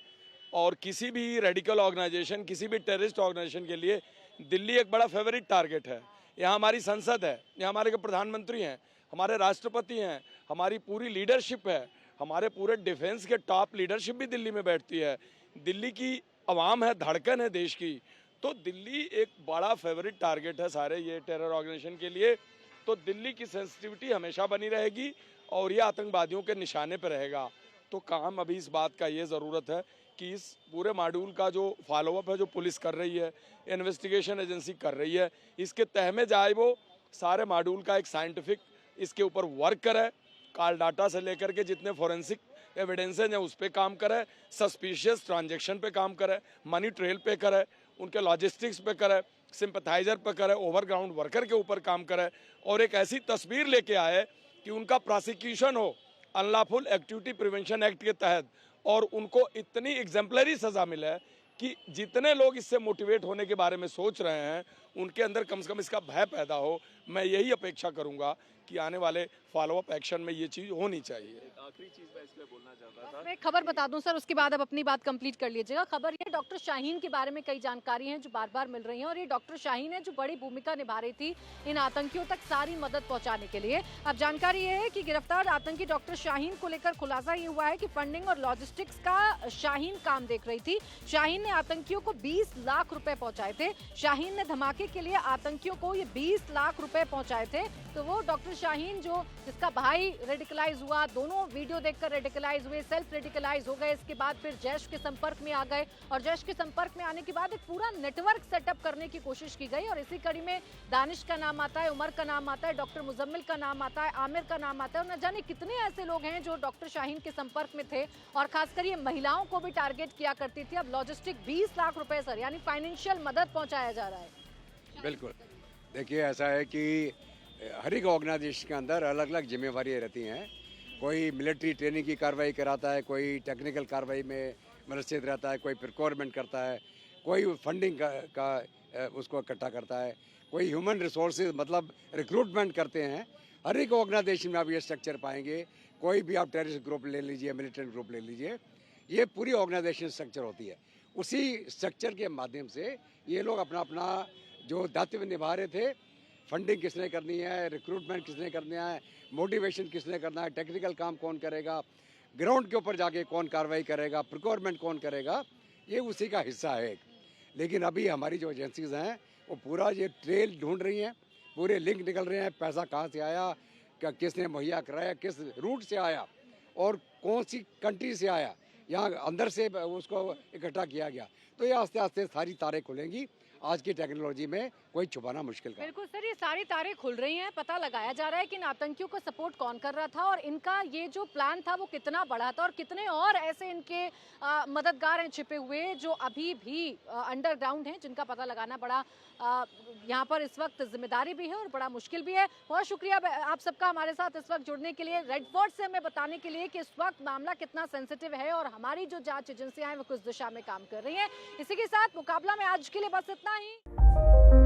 और किसी भी रेडिकल ऑर्गेनाइजेशन, किसी भी टेररिस्ट ऑर्गेनाइजेशन के लिए दिल्ली एक बड़ा फेवरेट टारगेट है। यहाँ हमारी संसद है, यहाँ हमारे प्रधानमंत्री हैं, हमारे राष्ट्रपति हैं, हमारी पूरी लीडरशिप है, हमारे पूरे डिफेंस के टॉप लीडरशिप भी दिल्ली में बैठती है। दिल्ली की आवाम है, धड़कन है देश की, तो दिल्ली एक बड़ा फेवरेट टारगेट है सारे ये टेरर ऑर्गेनाइजेशन के लिए। तो दिल्ली की सेंसिटिविटी हमेशा बनी रहेगी और ये आतंकवादियों के निशाने पर रहेगा। तो काम अभी इस बात का ये ज़रूरत है कि इस पूरे मॉड्यूल का जो फॉलोअप है, जो पुलिस कर रही है, इन्वेस्टिगेशन एजेंसी कर रही है, इसके तह में जाए वो सारे मॉड्यूल का एक साइंटिफिक इसके ऊपर वर्क करे, कॉल डाटा से लेकर के जितने फोरेंसिक एविडेंसेज हैं उस पर काम करे, सस्पिशियस ट्रांजैक्शन पे काम करे, मनी ट्रेल पे करे, उनके लॉजिस्टिक्स पे करे, सिंपथाइजर पे करे, ओवरग्राउंड वर्कर के ऊपर काम करे और एक ऐसी तस्वीर लेके आए कि उनका प्रोसिक्यूशन हो अनलॉफुल एक्टिविटी प्रिवेंशन एक्ट के तहत और उनको इतनी एग्जाम्पलरी सज़ा मिले कि जितने लोग इससे मोटिवेट होने के बारे में सोच रहे हैं उनके अंदर कम से कम इसका भय पैदा हो। मैं यही अपेक्षा करूंगा कि आने वाले फॉलोअप एक्शन में ये चीज़ होनी चाहिए। आखिरी चीज मैं इसमें बोलना चाहता था, मैं एक खबर बता दूं सर, उसके बाद आप अपनी बात कंप्लीट कर लीजिएगा। खबर ये डॉक्टर शाहीन के बारे में कई जानकारी हैं जो बार बार मिल रही हैं और ये डॉक्टर शाहीन है जो बड़ी भूमिका निभा रही थी इन आतंकियों तक सारी मदद पहुंचाने के लिए। अब जानकारी ये है कि गिरफ्तार आतंकी डॉक्टर शाहीन को लेकर खुलासा ये हुआ है कि फंडिंग और लॉजिस्टिक्स का शाहीन काम देख रही थी। शाहीन ने आतंकियों को 20 लाख रुपए पहुंचाए थे। शाहीन ने धमाके के लिए आतंकियों को ये 20 लाख रुपए पहुंचाए थे। तो वो डॉक्टर शाहीन जो जिसका भाई रेडिकलाइज हुआ, दोनों वीडियो देखकर रेडिकलाइज हुए, सेल्फ रेडिकलाइज हो गए, इसके बाद फिर जैश के संपर्क में आ गए और जैश के संपर्क में आने के बाद एक पूरा नेटवर्क सेटअप करने की कोशिश की गई और इसी कड़ी में दानिश का नाम आता है, उमर का नाम आता है, डॉक्टर मुजम्मिल का नाम आता है, आमिर का नाम आता है और न जाने कितने ऐसे लोग हैं जो डॉक्टर शाहीन के संपर्क में थे और खासकर ये महिलाओं को भी टारगेट किया करती थी। अब लॉजिस्टिक 20 लाख रुपए सर, यानी फाइनेंशियल मदद पहुंचाया जा रहा है। बिल्कुल, देखिए ऐसा है कि हर एक ऑर्गेनाइजेशन के अंदर अलग अलग जिम्मेवारियाँ रहती हैं। कोई मिलिट्री ट्रेनिंग की कार्रवाई कराता है, कोई टेक्निकल कार्रवाई में मुनस्सित रहता है, कोई प्रिक्योरमेंट करता है, कोई फंडिंग का उसको इकट्ठा करता है, कोई ह्यूमन रिसोर्सेज मतलब रिक्रूटमेंट करते हैं। हर एक ऑर्गेनाइजेशन में आप ये स्ट्रक्चर पाएंगे। कोई भी आप टेररिस्ट ग्रुप ले लीजिए, मिलिटेंट ग्रुप ले लीजिए, ये पूरी ऑर्गेनाइजेशन स्ट्रक्चर होती है। उसी स्ट्रक्चर के माध्यम से ये लोग अपना अपना जो दायित्व निभा रहे थे, फंडिंग किसने करनी है, रिक्रूटमेंट किसने करना है, मोटिवेशन किसने करना है, टेक्निकल काम कौन करेगा, ग्राउंड के ऊपर जाके कौन कार्रवाई करेगा, प्रिक्योरमेंट कौन करेगा, ये उसी का हिस्सा है। लेकिन अभी हमारी जो एजेंसीज हैं वो पूरा ये ट्रेल ढूंढ रही हैं, पूरे लिंक निकल रहे हैं, पैसा कहाँ से आया, क्या किसने मुहैया कराया, किस रूट से आया और कौन सी कंट्री से आया, यहाँ अंदर से उसको इकट्ठा किया गया। तो ये आस्ते आस्ते सारी तारें खुलेंगी। आज की टेक्नोलॉजी में कोई छुपाना मुश्किल है। बिल्कुल सर, ये सारी तारें खुल रही हैं। पता लगाया जा रहा है कि इन आतंकियों को सपोर्ट कौन कर रहा था और इनका ये जो प्लान था वो कितना बड़ा था और कितने और ऐसे इनके मददगार हैं छिपे हुए जो अभी भी अंडरग्राउंड हैं, जिनका पता लगाना बड़ा यहाँ पर इस वक्त जिम्मेदारी भी है और बड़ा मुश्किल भी है। बहुत शुक्रिया आप सबका हमारे साथ इस वक्त जुड़ने के लिए, रेड फोर्ट से हमें बताने के लिए कि इस वक्त मामला कितना सेंसिटिव है और हमारी जो जांच एजेंसियां हैं वो किस दिशा में काम कर रही हैं। इसी के साथ मुकाबला में आज के लिए बस इतना ही।